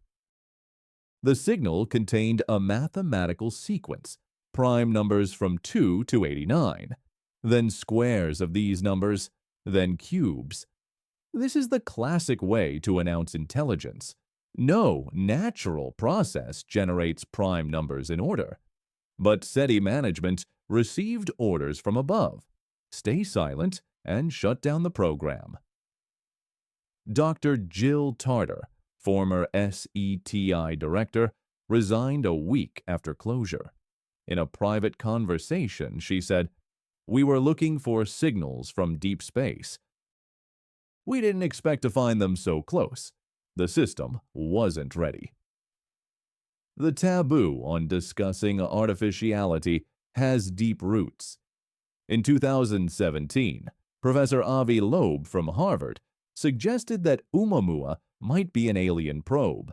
The signal contained a mathematical sequence, prime numbers from 2 to 89, then squares of these numbers, then cubes. This is the classic way to announce intelligence. No natural process generates prime numbers in order. But SETI management received orders from above: stay silent and shut down the program. Dr. Jill Tarter, former SETI director, resigned a week after closure. In a private conversation, she said, We were looking for signals from deep space. We didn't expect to find them so close. The system wasn't ready. The taboo on discussing artificiality has deep roots. In 2017, Professor Avi Loeb from Harvard suggested that Oumuamua might be an alien probe.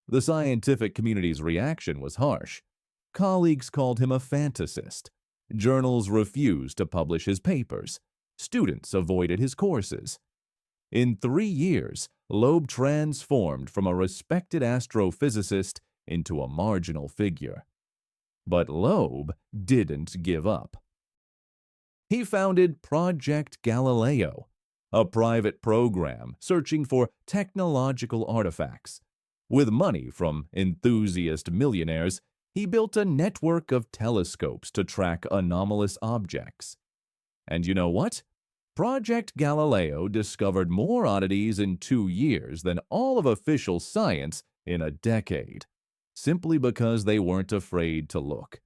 The scientific community's reaction was harsh. Colleagues called him a fantasist. Journals refused to publish his papers. Students avoided his courses. In 3 years, Loeb transformed from a respected astrophysicist into a marginal figure. But Loeb didn't give up. He founded Project Galileo, a private program searching for technological artifacts. With money from enthusiast millionaires, he built a network of telescopes to track anomalous objects. And you know what? Project Galileo discovered more oddities in 2 years than all of official science in a decade, simply because they weren't afraid to look.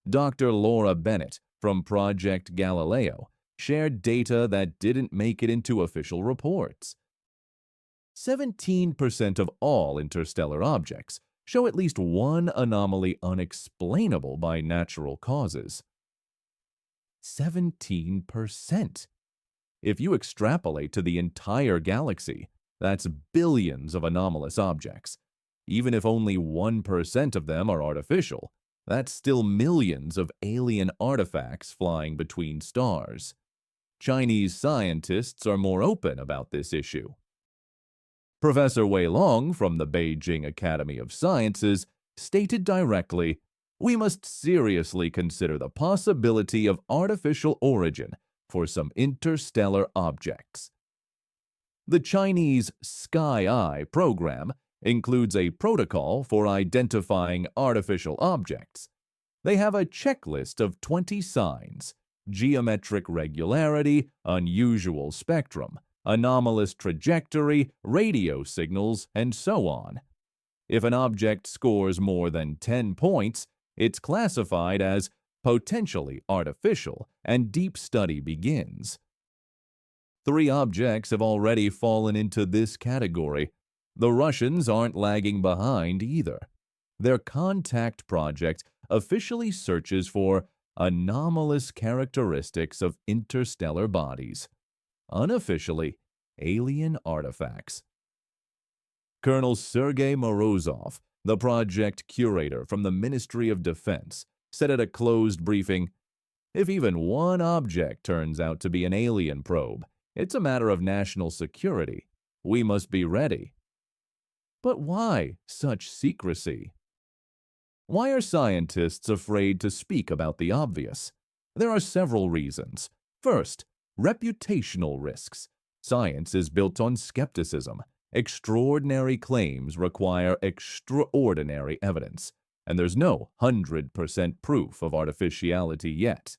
Dr. Laura Bennett from Project Galileo shared data that didn't make it into official reports. 17% of all interstellar objects show at least one anomaly unexplainable by natural causes. 17%. If you extrapolate to the entire galaxy, that's billions of anomalous objects. Even if only 1% of them are artificial, that's still millions of alien artifacts flying between stars. Chinese scientists are more open about this issue. Professor Wei Long from the Beijing Academy of Sciences stated directly, "We must seriously consider the possibility of artificial origin for some interstellar objects." The Chinese Sky Eye program includes a protocol for identifying artificial objects. They have a checklist of 20 signs: geometric regularity, unusual spectrum, anomalous trajectory, radio signals, and so on. If an object scores more than 10 points, it's classified as potentially artificial, and deep study begins. 3 objects have already fallen into this category. The Russians aren't lagging behind either. Their Contact project officially searches for anomalous characteristics of interstellar bodies. Unofficially, alien artifacts. Colonel Sergei Morozov, the project curator from the Ministry of Defense, said at a closed briefing, "If even one object turns out to be an alien probe, it's a matter of national security. We must be ready." But why such secrecy? Why are scientists afraid to speak about the obvious? There are several reasons. First, reputational risks. Science is built on skepticism. Extraordinary claims require extraordinary evidence, and there's no 100% proof of artificiality yet.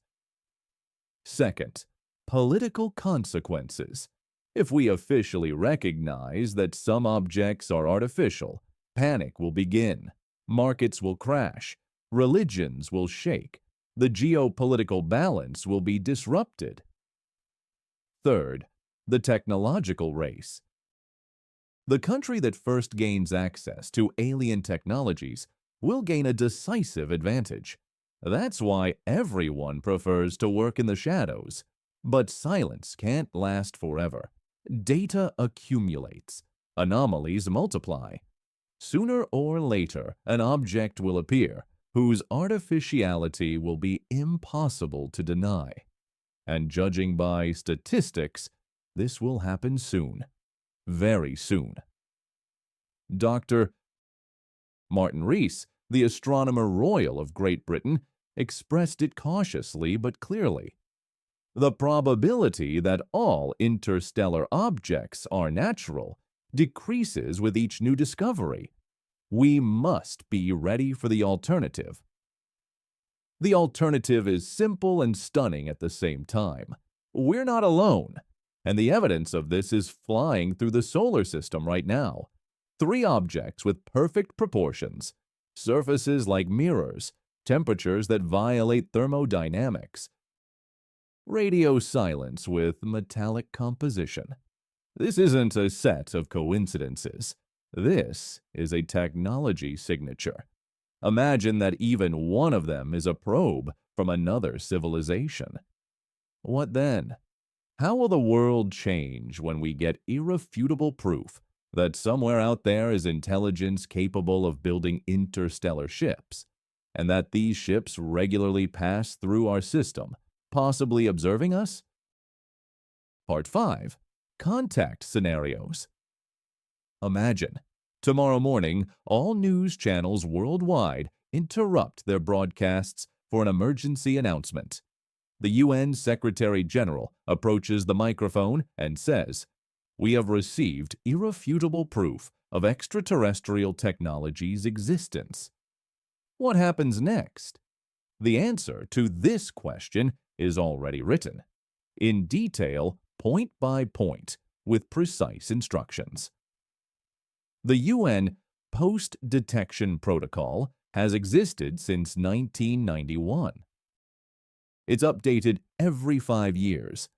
Second, political consequences. If we officially recognize that some objects are artificial, panic will begin, markets will crash, religions will shake, the geopolitical balance will be disrupted. Third, the technological race. The country that first gains access to alien technologies will gain a decisive advantage. That's why everyone prefers to work in the shadows. But silence can't last forever. Data accumulates. Anomalies multiply. Sooner or later, an object will appear whose artificiality will be impossible to deny. And judging by statistics, this will happen soon. Very soon. Dr. Martin Rees, the Astronomer Royal of Great Britain, expressed it cautiously but clearly. The probability that all interstellar objects are natural decreases with each new discovery. We must be ready for the alternative. The alternative is simple and stunning at the same time. We're not alone, and the evidence of this is flying through the solar system right now. 3 objects with perfect proportions, surfaces like mirrors, temperatures that violate thermodynamics, radio silence with metallic composition. This isn't a set of coincidences. This is a technology signature. Imagine that even one of them is a probe from another civilization. What then? How will the world change when we get irrefutable proof that somewhere out there is intelligence capable of building interstellar ships, and that these ships regularly pass through our system, possibly observing us? Part 5. Contact Scenarios. Imagine, tomorrow morning, all news channels worldwide interrupt their broadcasts for an emergency announcement. The UN Secretary General approaches the microphone and says, "We have received irrefutable proof of extraterrestrial technology's existence." What happens next? The answer to this question is already written, in detail, point by point, with precise instructions. The UN Post-Detection Protocol has existed since 1991. It's updated every 5 years.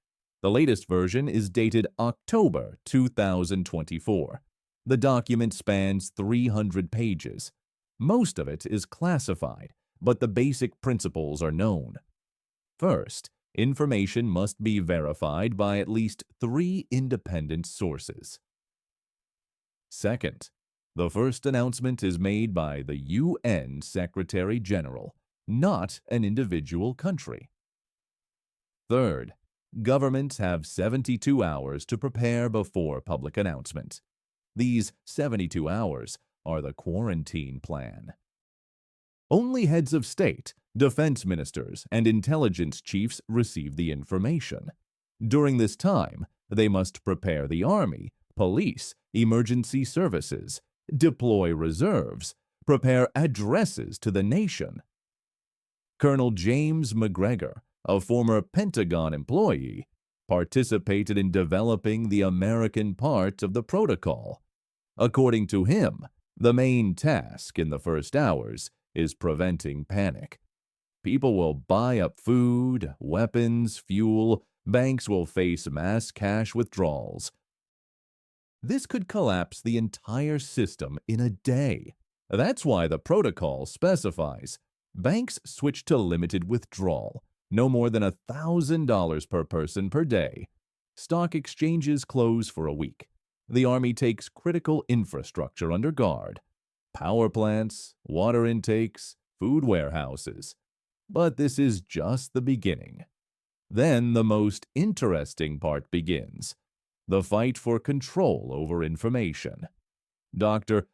The latest version is dated October 2024. The document spans 300 pages. Most of it is classified, but the basic principles are known. First, information must be verified by at least 3 independent sources. Second, the first announcement is made by the UN Secretary General, not an individual country. Third, governments have 72 hours to prepare before public announcement. These 72 hours are the quarantine plan. Only heads of state, defense ministers, and intelligence chiefs receive the information. During this time, they must prepare the army, police, emergency services, deploy reserves, prepare addresses to the nation. Colonel James McGregor, a former Pentagon employee, participated in developing the American part of the protocol. According to him, the main task in the first hours is preventing panic. People will buy up food, weapons, fuel. Banks will face mass cash withdrawals. This could collapse the entire system in a day. That's why the protocol specifies banks switch to limited withdrawal, no more than $1,000 per person per day. Stock exchanges close for a week. The Army takes critical infrastructure under guard. Power plants, water intakes, food warehouses. But this is just the beginning. Then the most interesting part begins. The fight for control over information. Dr.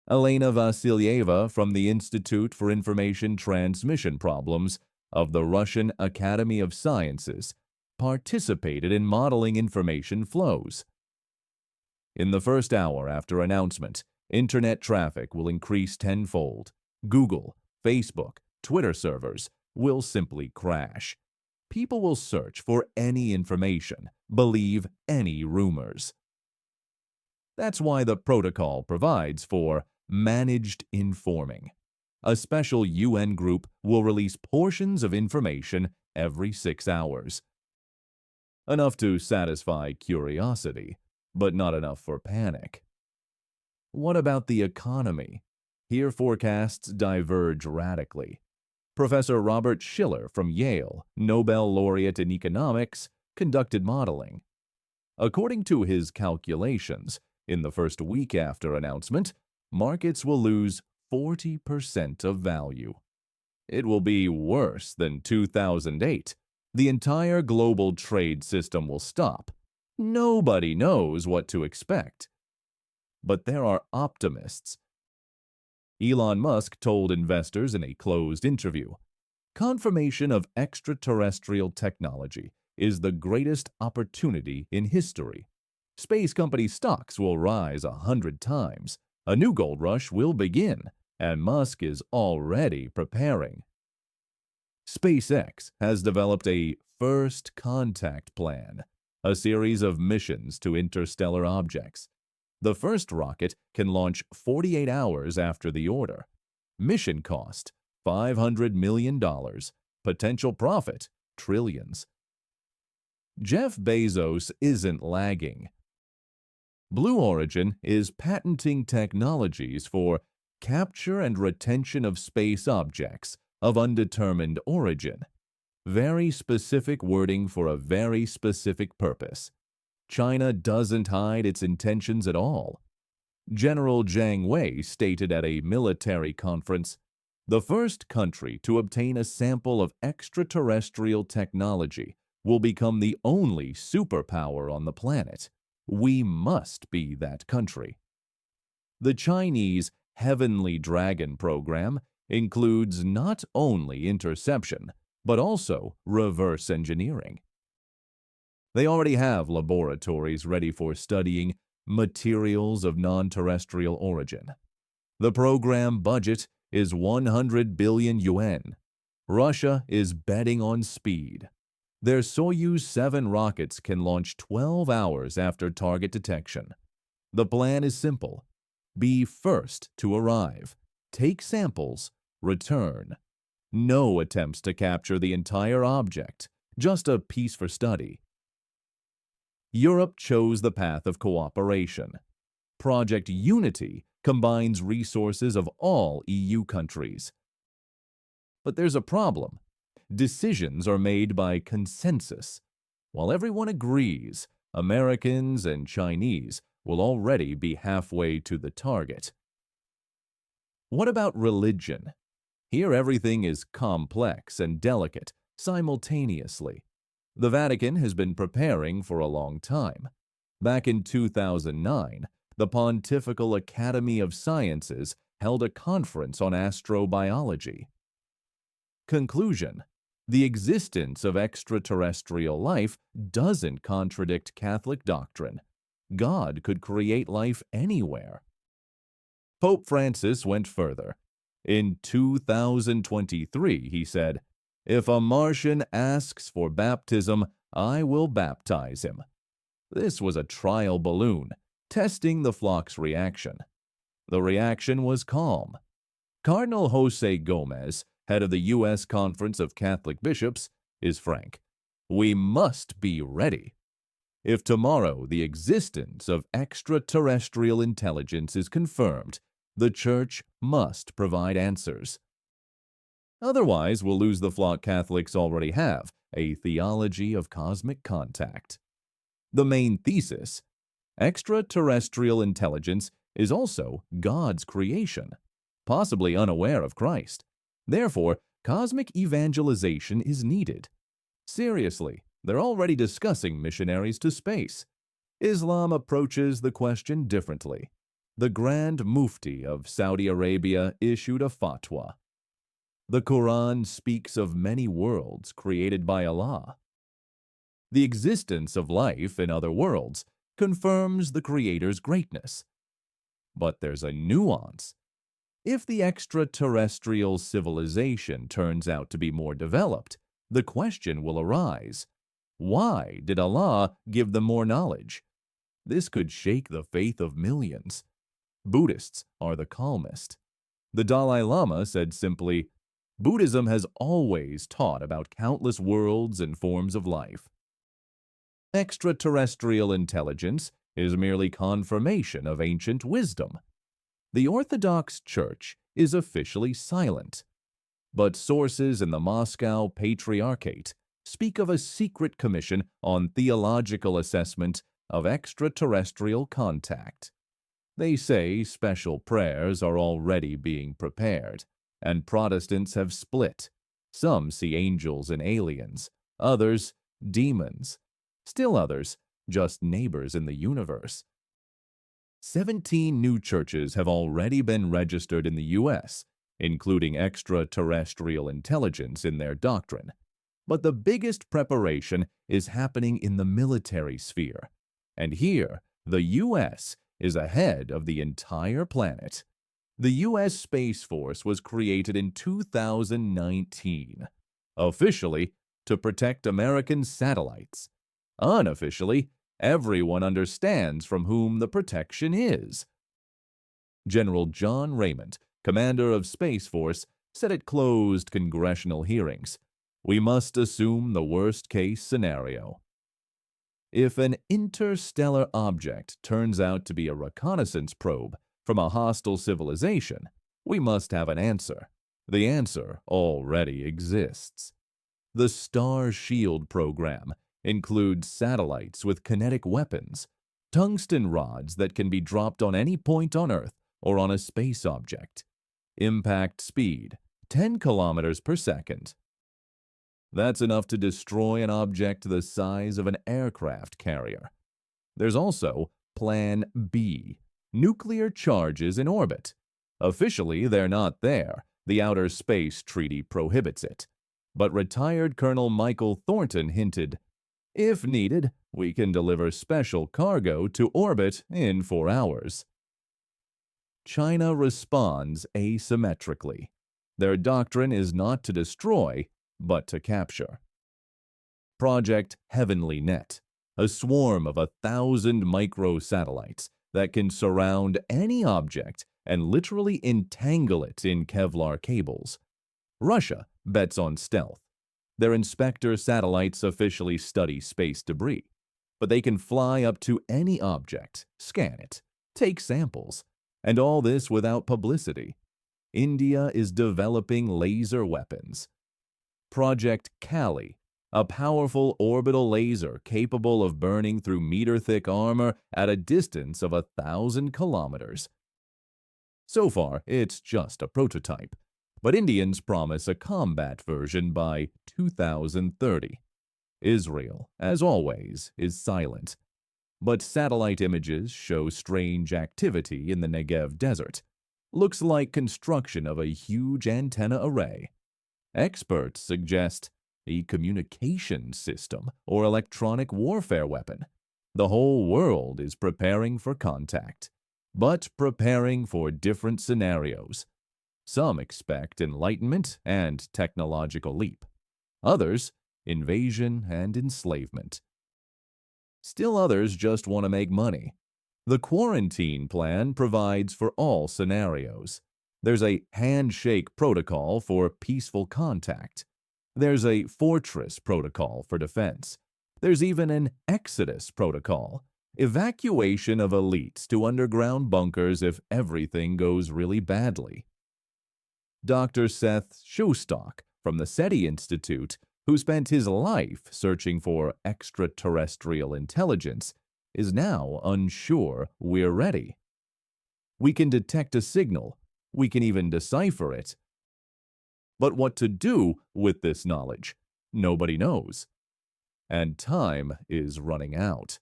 Elena Vasilyeva from the Institute for Information Transmission Problems of the Russian Academy of Sciences participated in modeling information flows. In the first hour after announcement, internet traffic will increase tenfold. Google, Facebook, Twitter servers will simply crash. People will search for any information, believe any rumors. That's why the protocol provides for managed informing. A special UN group will release portions of information every 6 hours. Enough to satisfy curiosity, but not enough for panic. What about the economy? Here forecasts diverge radically. Professor Robert Shiller from Yale, Nobel laureate in economics, conducted modeling. According to his calculations, in the first week after announcement, markets will lose 40% of value. It will be worse than 2008. The entire global trade system will stop. Nobody knows what to expect. But there are optimists. Elon Musk told investors in a closed interview, "Confirmation of extraterrestrial technology is the greatest opportunity in history. Space company stocks will rise 100 times. A new gold rush will begin, and Musk is already preparing." SpaceX has developed a first contact plan, a series of missions to interstellar objects. The first rocket can launch 48 hours after the order. Mission cost $500 million. Potential profit trillions. Jeff Bezos isn't lagging. Blue Origin is patenting technologies for capture and retention of space objects of undetermined origin. Very specific wording for a very specific purpose. China doesn't hide its intentions at all. General Jiang Wei stated at a military conference, "The first country to obtain a sample of extraterrestrial technology will become the only superpower on the planet. We must be that country." The Chinese Heavenly Dragon program includes not only interception, but also reverse engineering. They already have laboratories ready for studying materials of non-terrestrial origin. The program budget is 100 billion yuan. Russia is betting on speed. Their Soyuz 7 rockets can launch 12 hours after target detection. The plan is simple. Be first to arrive, take samples, return. No attempts to capture the entire object, just a piece for study. Europe chose the path of cooperation. Project Unity combines resources of all EU countries. But there's a problem. Decisions are made by consensus. While everyone agrees, Americans and Chinese will already be halfway to the target. What about religion? Here everything is complex and delicate simultaneously. The Vatican has been preparing for a long time. Back in 2009, the Pontifical Academy of Sciences held a conference on astrobiology. Conclusion: the existence of extraterrestrial life doesn't contradict Catholic doctrine. God could create life anywhere. Pope Francis went further. In 2023, he said, "If a Martian asks for baptism, I will baptize him." This was a trial balloon, testing the flock's reaction. The reaction was calm. Cardinal Jose Gomez, head of the U.S. Conference of Catholic Bishops, is frank. We must be ready. If tomorrow the existence of extraterrestrial intelligence is confirmed, the Church must provide answers. Otherwise, we'll lose the flock Catholics already have, a theology of cosmic contact. The main thesis: extraterrestrial intelligence is also God's creation, possibly unaware of Christ. Therefore, cosmic evangelization is needed. Seriously, they're already discussing missionaries to space. Islam approaches the question differently. The Grand Mufti of Saudi Arabia issued a fatwa. The Quran speaks of many worlds created by Allah. The existence of life in other worlds confirms the Creator's greatness. But there's a nuance. If the extraterrestrial civilization turns out to be more developed, the question will arise: why did Allah give them more knowledge? This could shake the faith of millions. Buddhists are the calmest. The Dalai Lama said simply, "Buddhism has always taught about countless worlds and forms of life." Extraterrestrial intelligence is merely confirmation of ancient wisdom. The Orthodox Church is officially silent, but sources in the Moscow Patriarchate speak of a secret commission on theological assessment of extraterrestrial contact. They say special prayers are already being prepared, and Protestants have split. Some see angels and aliens, others demons, still others just neighbors in the universe. 17 new churches have already been registered in the U.S., including extraterrestrial intelligence in their doctrine. But the biggest preparation is happening in the military sphere. And here, the U.S. is ahead of the entire planet. The U.S. Space Force was created in 2019, officially to protect American satellites. Unofficially, everyone understands from whom the protection is. General John Raymond, commander of Space Force, said at closed congressional hearings, "We must assume the worst-case scenario." If an interstellar object turns out to be a reconnaissance probe from a hostile civilization, we must have an answer. The answer already exists. The Star Shield program includes satellites with kinetic weapons, tungsten rods that can be dropped on any point on Earth or on a space object. Impact speed, 10 kilometers per second. That's enough to destroy an object the size of an aircraft carrier. There's also Plan B, nuclear charges in orbit. Officially, they're not there. The Outer Space Treaty prohibits it. But retired Colonel Michael Thornton hinted, if needed, we can deliver special cargo to orbit in 4 hours. China responds asymmetrically. Their doctrine is not to destroy, but to capture. Project Heavenly Net, a swarm of 1,000 microsatellites that can surround any object and literally entangle it in Kevlar cables. Russia bets on stealth. Their Inspector satellites officially study space debris, but they can fly up to any object, scan it, take samples, and all this without publicity. India is developing laser weapons. Project Kali, a powerful orbital laser capable of burning through meter-thick armor at a distance of 1,000 kilometers. So far, it's just a prototype, but Indians promise a combat version by 2030. Israel, as always, is silent, but satellite images show strange activity in the Negev desert. Looks like construction of a huge antenna array. Experts suggest a communication system or electronic warfare weapon. The whole world is preparing for contact, but preparing for different scenarios. Some expect enlightenment and technological leap. Others, invasion and enslavement. Still others just want to make money. The quarantine plan provides for all scenarios. There's a handshake protocol for peaceful contact. There's a fortress protocol for defense. There's even an exodus protocol, evacuation of elites to underground bunkers if everything goes really badly. Dr. Seth Shostak from the SETI Institute, who spent his life searching for extraterrestrial intelligence, is now unsure we're ready. We can detect a signal. We can even decipher it. But what to do with this knowledge? Nobody knows. And time is running out.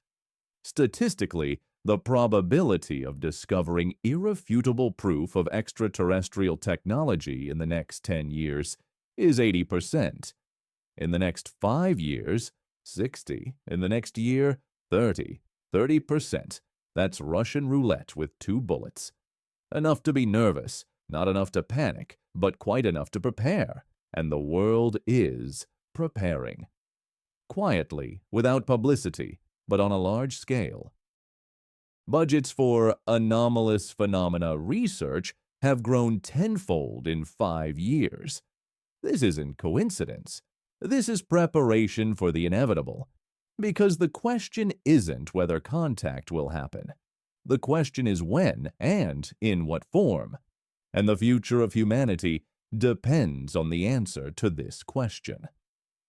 Statistically, the probability of discovering irrefutable proof of extraterrestrial technology in the next 10 years is 80%. In the next 5 years, 60. In the next year, 30. 30%. That's Russian roulette with 2 bullets. Enough to be nervous, not enough to panic, but quite enough to prepare. And the world is preparing. Quietly, without publicity, but on a large scale. Budgets for anomalous phenomena research have grown tenfold in 5 years. This isn't coincidence. This is preparation for the inevitable. Because the question isn't whether contact will happen. The question is when and in what form. And the future of humanity depends on the answer to this question.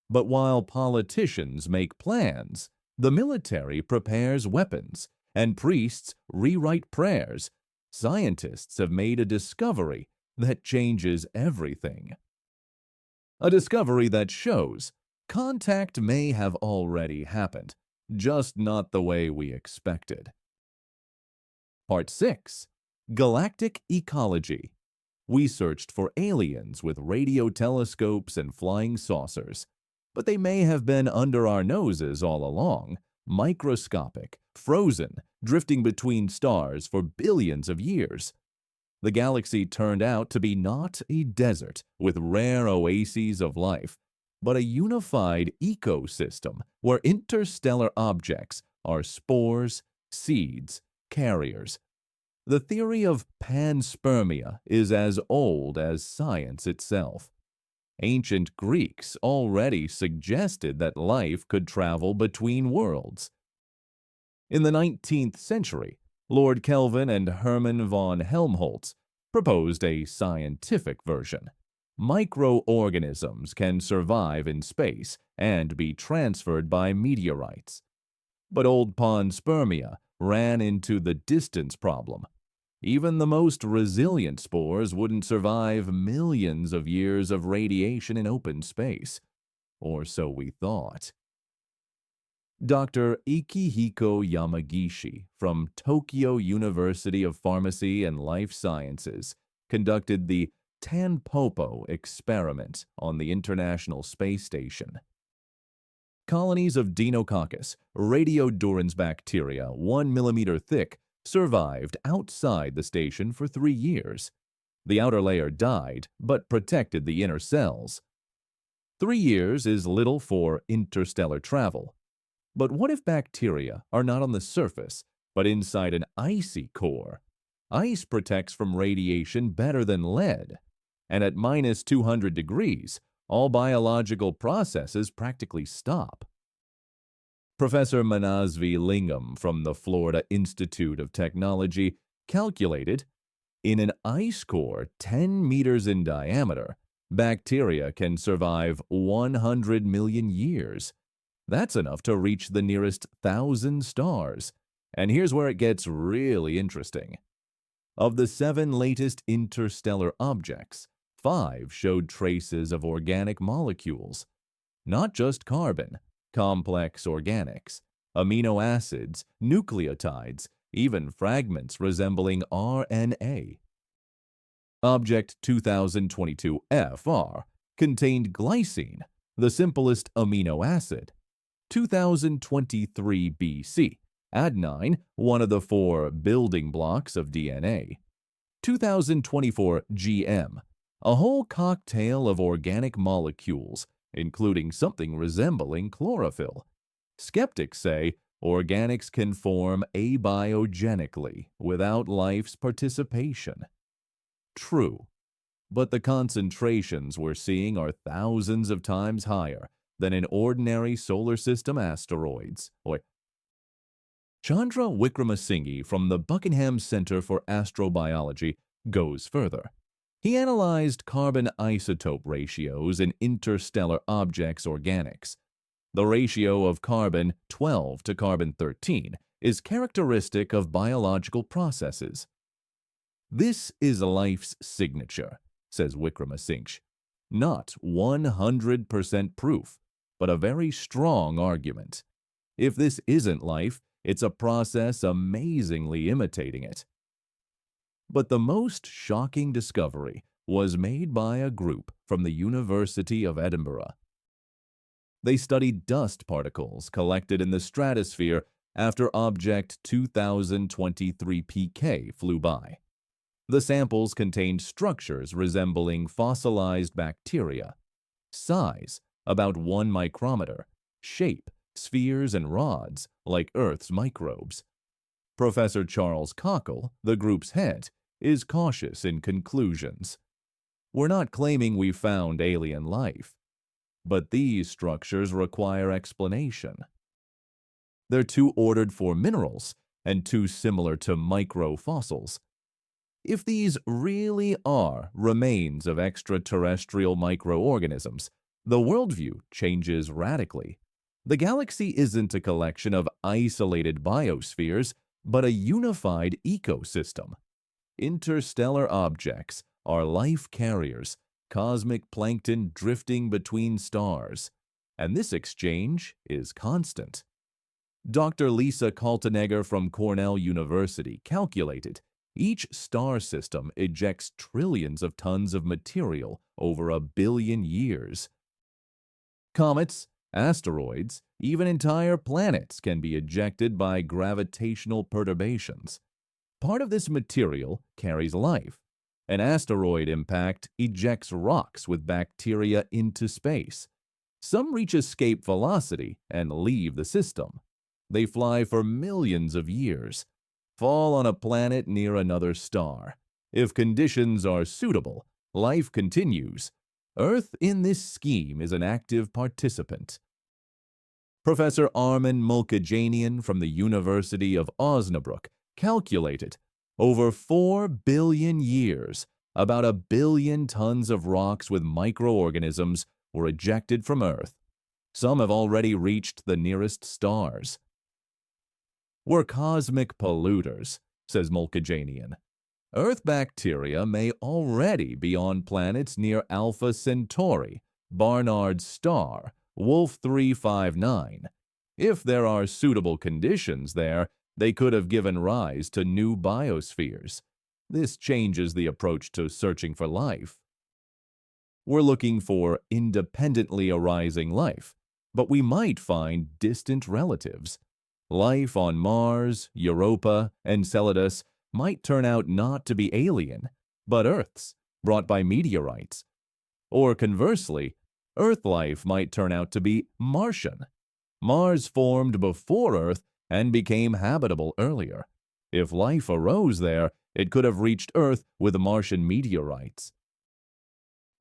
But while politicians make plans, the military prepares weapons, and priests rewrite prayers, scientists have made a discovery that changes everything. A discovery that shows contact may have already happened, just not the way we expected. Part 6. Galactic Ecology. We searched for aliens with radio telescopes and flying saucers, but they may have been under our noses all along, microscopic, frozen, drifting between stars for billions of years. The galaxy turned out to be not a desert with rare oases of life, but a unified ecosystem where interstellar objects are spores, seeds, carriers. The theory of panspermia is as old as science itself. Ancient Greeks already suggested that life could travel between worlds. In the 19th century, Lord Kelvin and Hermann von Helmholtz proposed a scientific version. Microorganisms can survive in space and be transferred by meteorites. But old panspermia ran into the distance problem. Even the most resilient spores wouldn't survive millions of years of radiation in open space. Or so we thought. Dr. Ikihiko Yamagishi from Tokyo University of Pharmacy and Life Sciences conducted the Tanpopo experiment on the International Space Station. Colonies of Deinococcus, radiodurans bacteria 1 millimeter thick, survived outside the station for 3 years. The outer layer died, but protected the inner cells. 3 years is little for interstellar travel. But what if bacteria are not on the surface, but inside an icy core? Ice protects from radiation better than lead. And at minus 200 degrees, all biological processes practically stop. Professor Manasvi Lingam from the Florida Institute of Technology calculated, in an ice core 10 meters in diameter, bacteria can survive 100 million years. That's enough to reach the nearest 1,000 stars. And here's where it gets really interesting. Of the 7 latest interstellar objects, 5 showed traces of organic molecules. Not just carbon, complex organics, amino acids, nucleotides, even fragments resembling RNA. Object 2022 FR contained glycine, the simplest amino acid. 2023 BC, adenine, one of the 4 building blocks of DNA. 2024 GM, a whole cocktail of organic molecules, including something resembling chlorophyll. Skeptics say organics can form abiogenically without life's participation. True, but the concentrations we're seeing are thousands of times higher than in ordinary solar system asteroids. Chandra Wickramasinghe from the Buckingham Center for Astrobiology goes further. He analyzed carbon isotope ratios in interstellar objects' organics. The ratio of carbon 12 to carbon 13 is characteristic of biological processes. This is life's signature, says Wickramasinghe. Not 100% proof, but a very strong argument. If this isn't life, it's a process amazingly imitating it. But the most shocking discovery was made by a group from the University of Edinburgh. They studied dust particles collected in the stratosphere after Object 2023 PK flew by. The samples contained structures resembling fossilized bacteria, size about 1 micrometer, shape spheres and rods like Earth's microbes. Professor Charles Cockle, the group's head, is cautious in conclusions. We're not claiming we found alien life, but these structures require explanation. They're too ordered for minerals and too similar to microfossils. If these really are remains of extraterrestrial microorganisms, the worldview changes radically. The galaxy isn't a collection of isolated biospheres, but a unified ecosystem. Interstellar objects are life carriers, cosmic plankton drifting between stars, and this exchange is constant. Dr. Lisa Kaltenegger from Cornell University calculated each star system ejects trillions of tons of material over 1 billion years. Comets, asteroids, even entire planets can be ejected by gravitational perturbations. Part of this material carries life. An asteroid impact ejects rocks with bacteria into space. Some reach escape velocity and leave the system. They fly for millions of years, fall on a planet near another star. If conditions are suitable, life continues. Earth in this scheme is an active participant. Professor Armin Mulkajanian from the University of Osnabrück calculated over 4 billion years, about 1 billion tons of rocks with microorganisms were ejected from Earth. Some have already reached the nearest stars. We're cosmic polluters, says Mulkajanian. Earth bacteria may already be on planets near Alpha Centauri, Barnard's star, Wolf 359. If there are suitable conditions there, they could have given rise to new biospheres. This changes the approach to searching for life. We're looking for independently arising life, but we might find distant relatives. Life on Mars, Europa, Enceladus might turn out not to be alien, but Earth's, brought by meteorites. Or conversely, Earth life might turn out to be Martian. Mars formed before Earth and became habitable earlier. If life arose there, it could have reached Earth with Martian meteorites.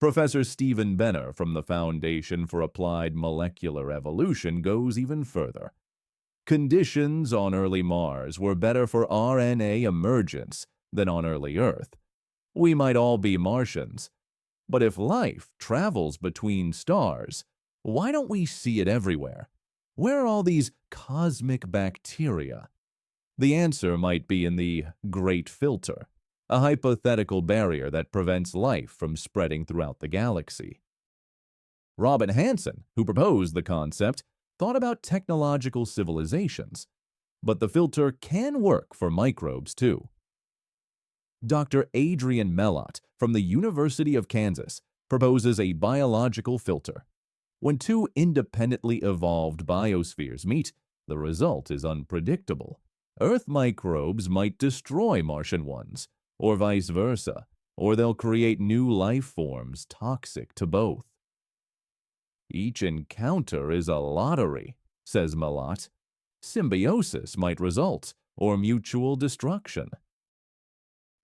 Professor Stephen Benner from the Foundation for Applied Molecular Evolution goes even further. Conditions on early Mars were better for RNA emergence than on early Earth. We might all be Martians, but if life travels between stars, why don't we see it everywhere? Where are all these cosmic bacteria? The answer might be in the Great Filter, a hypothetical barrier that prevents life from spreading throughout the galaxy. Robin Hansen, who proposed the concept, thought about technological civilizations, but the filter can work for microbes too. Dr. Adrian Mellott from the University of Kansas proposes a biological filter. When two independently evolved biospheres meet, the result is unpredictable. Earth microbes might destroy Martian ones, or vice versa, or they'll create new life forms toxic to both. Each encounter is a lottery, says Mellott. Symbiosis might result, or mutual destruction.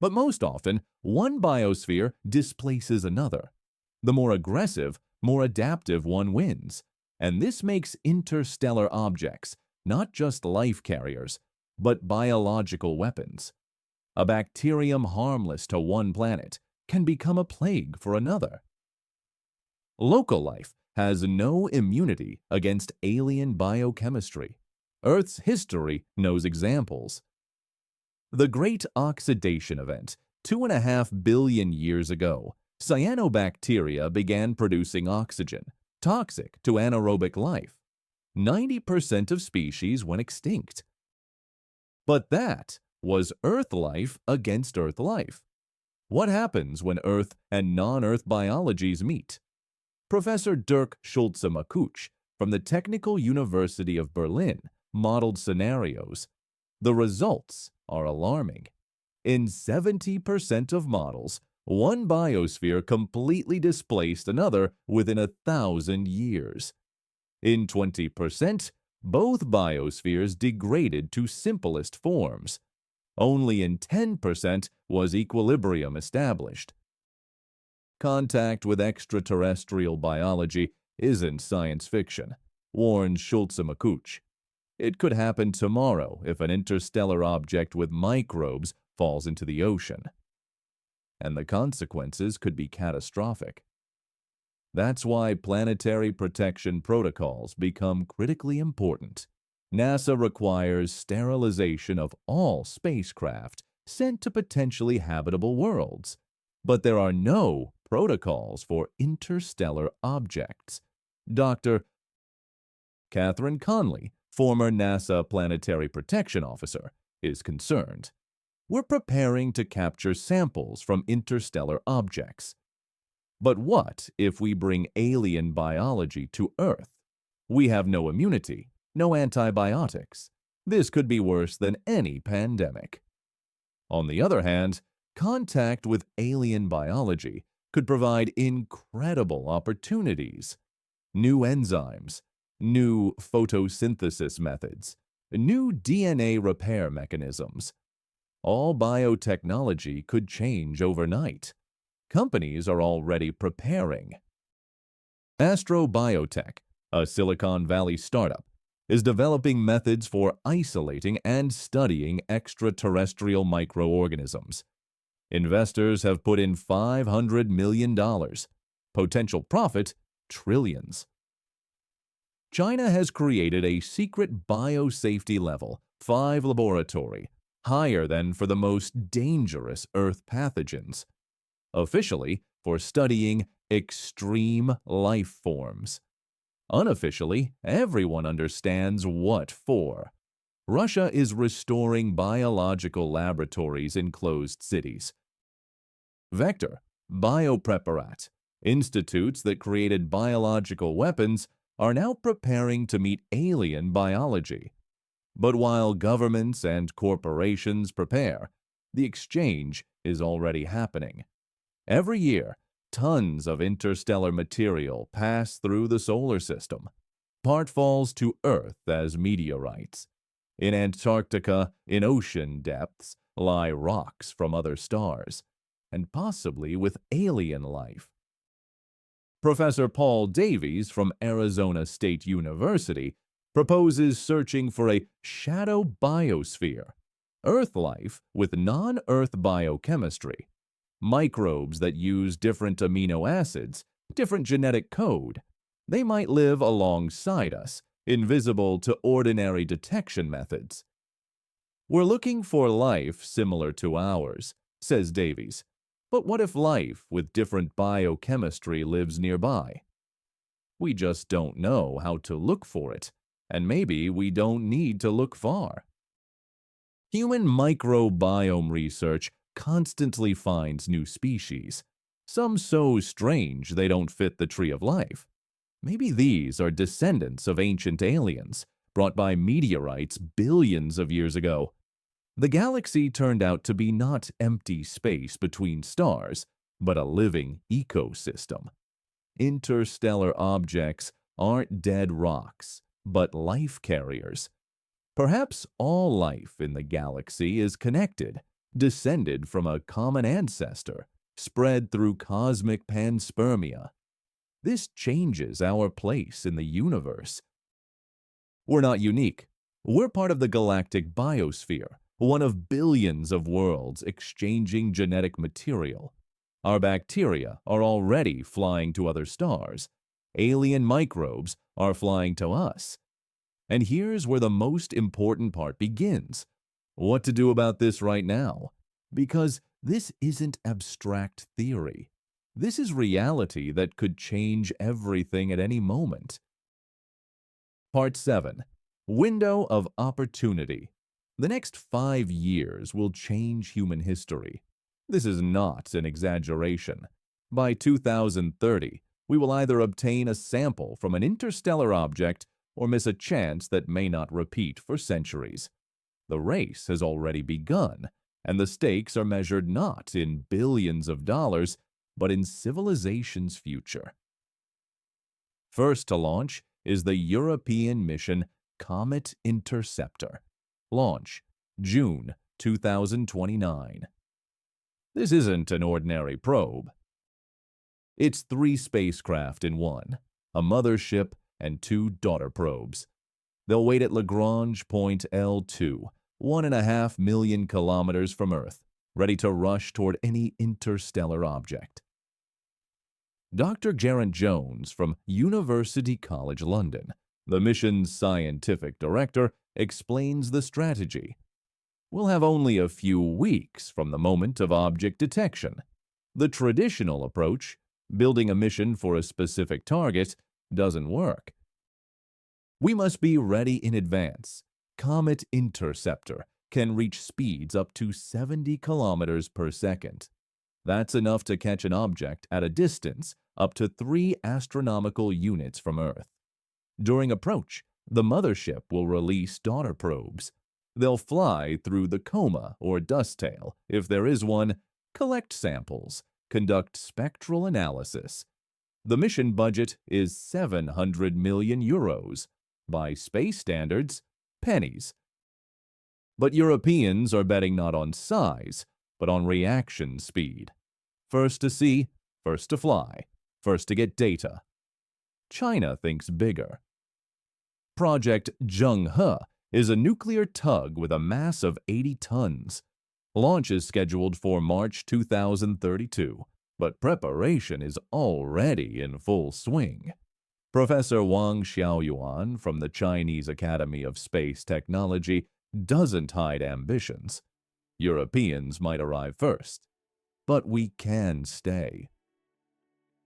But most often, one biosphere displaces another. The more aggressive, more adaptive one wins, and this makes interstellar objects not just life carriers, but biological weapons. A bacterium harmless to one planet can become a plague for another. Local life has no immunity against alien biochemistry. Earth's history knows examples. The Great Oxidation Event, 2.5 billion years ago, cyanobacteria began producing oxygen, toxic to anaerobic life. 90% of species went extinct. But that was Earth life against Earth life. What happens when Earth and non-Earth biologies meet? Professor Dirk Schulze-Makuch from the Technical University of Berlin modeled scenarios. The results are alarming. In 70% of models, one biosphere completely displaced another within 1,000 years. In 20%, both biospheres degraded to simplest forms. Only in 10% was equilibrium established. Contact with extraterrestrial biology isn't science fiction, warns Schulze-Makuch. It could happen tomorrow if an interstellar object with microbes falls into the ocean. And the consequences could be catastrophic. That's why planetary protection protocols become critically important. NASA requires sterilization of all spacecraft sent to potentially habitable worlds, but there are no protocols for interstellar objects. Dr. Catherine Conley, former NASA Planetary Protection Officer, is concerned. We're preparing to capture samples from interstellar objects. But what if we bring alien biology to Earth? We have no immunity, no antibiotics. This could be worse than any pandemic. On the other hand, contact with alien biology could provide incredible opportunities. New enzymes, new photosynthesis methods, new DNA repair mechanisms. All biotechnology could change overnight. Companies are already preparing. Astrobiotech, a Silicon Valley startup, is developing methods for isolating and studying extraterrestrial microorganisms. Investors have put in $500 million. Potential profit, trillions. China has created a secret biosafety level 5 laboratory, higher than for the most dangerous Earth pathogens, officially for studying extreme life forms. Unofficially, everyone understands what for. Russia is restoring biological laboratories in closed cities. Vector, Biopreparat, institutes that created biological weapons are now preparing to meet alien biology. But while governments and corporations prepare, the exchange is already happening. Every year, tons of interstellar material pass through the solar system. Part falls to Earth as meteorites. In Antarctica, in ocean depths, lie rocks from other stars, and possibly with alien life. Professor Paul Davies from Arizona State University proposes searching for a shadow biosphere, Earth life with non-Earth biochemistry, microbes that use different amino acids, different genetic code. They might live alongside us, invisible to ordinary detection methods. We're looking for life similar to ours, says Davies. But what if life with different biochemistry lives nearby? We just don't know how to look for it, and maybe we don't need to look far. Human microbiome research constantly finds new species, some so strange they don't fit the tree of life. Maybe these are descendants of ancient aliens, brought by meteorites billions of years ago. The galaxy turned out to be not empty space between stars, but a living ecosystem. Interstellar objects aren't dead rocks, but life carriers. Perhaps all life in the galaxy is connected, descended from a common ancestor, spread through cosmic panspermia. This changes our place in the universe. We're not unique. We're part of the galactic biosphere, one of billions of worlds exchanging genetic material. Our bacteria are already flying to other stars. Alien microbes are flying to us. And here's where the most important part begins. What to do about this right now? Because this isn't abstract theory. This is reality that could change everything at any moment. Part 7. Window of Opportunity. The next 5 years will change human history. This is not an exaggeration. By 2030, we will either obtain a sample from an interstellar object or miss a chance that may not repeat for centuries. The race has already begun, and the stakes are measured not in billions of dollars, but in civilization's future. First to launch is the European mission Comet Interceptor. Launch, June 2029. This isn't an ordinary probe. It's 3 spacecraft in one, a mothership and 2 daughter probes. They'll wait at Lagrange point L2, 1.5 million kilometers from Earth, ready to rush toward any interstellar object. Dr. Geraint Jones from University College London, the mission's scientific director, explains the strategy. We'll have only a few weeks from the moment of object detection. The traditional approach, building a mission for a specific target, doesn't work. We must be ready in advance. Comet Interceptor can reach speeds up to 70 kilometers per second. That's enough to catch an object at a distance up to 3 astronomical units from Earth. During approach, the mothership will release daughter probes. They'll fly through the coma or dust tail, if there is one, collect samples, conduct spectral analysis. The mission budget is 700 million euros. By space standards, pennies. But Europeans are betting not on size, but on reaction speed. First to see, first to fly, first to get data. China thinks bigger. Project Zheng-He is a nuclear tug with a mass of 80 tons. Launch is scheduled for March 2032, but preparation is already in full swing. Professor Wang Xiaoyuan from the Chinese Academy of Space Technology doesn't hide ambitions. Europeans might arrive first, but we can stay.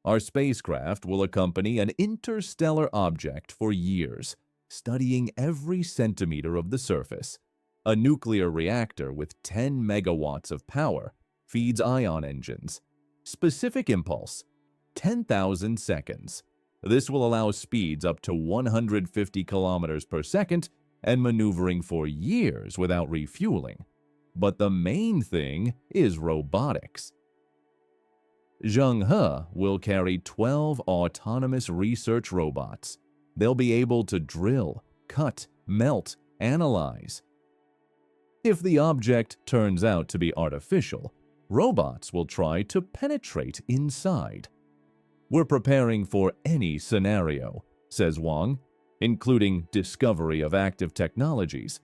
Our spacecraft will accompany an interstellar object for years, studying every centimeter of the surface. A nuclear reactor with 10 megawatts of power feeds ion engines. Specific impulse, 10,000 seconds. This will allow speeds up to 150 kilometers per second and maneuvering for years without refueling. But the main thing is robotics. Zheng-He will carry 12 autonomous research robots. They'll be able to drill, cut, melt, analyze. If the object turns out to be artificial, robots will try to penetrate inside. We're preparing for any scenario, says Wang, including discovery of active technologies.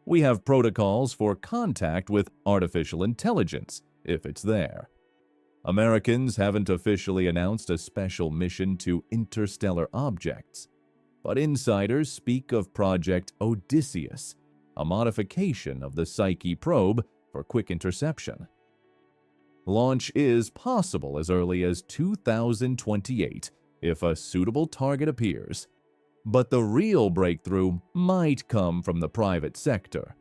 We have protocols for contact with artificial intelligence, if it's there. Americans haven't officially announced a special mission to interstellar objects, but insiders speak of Project Odysseus, a modification of the Psyche probe for quick interception. Launch is possible as early as 2028 if a suitable target appears. But the real breakthrough might come from the private sector.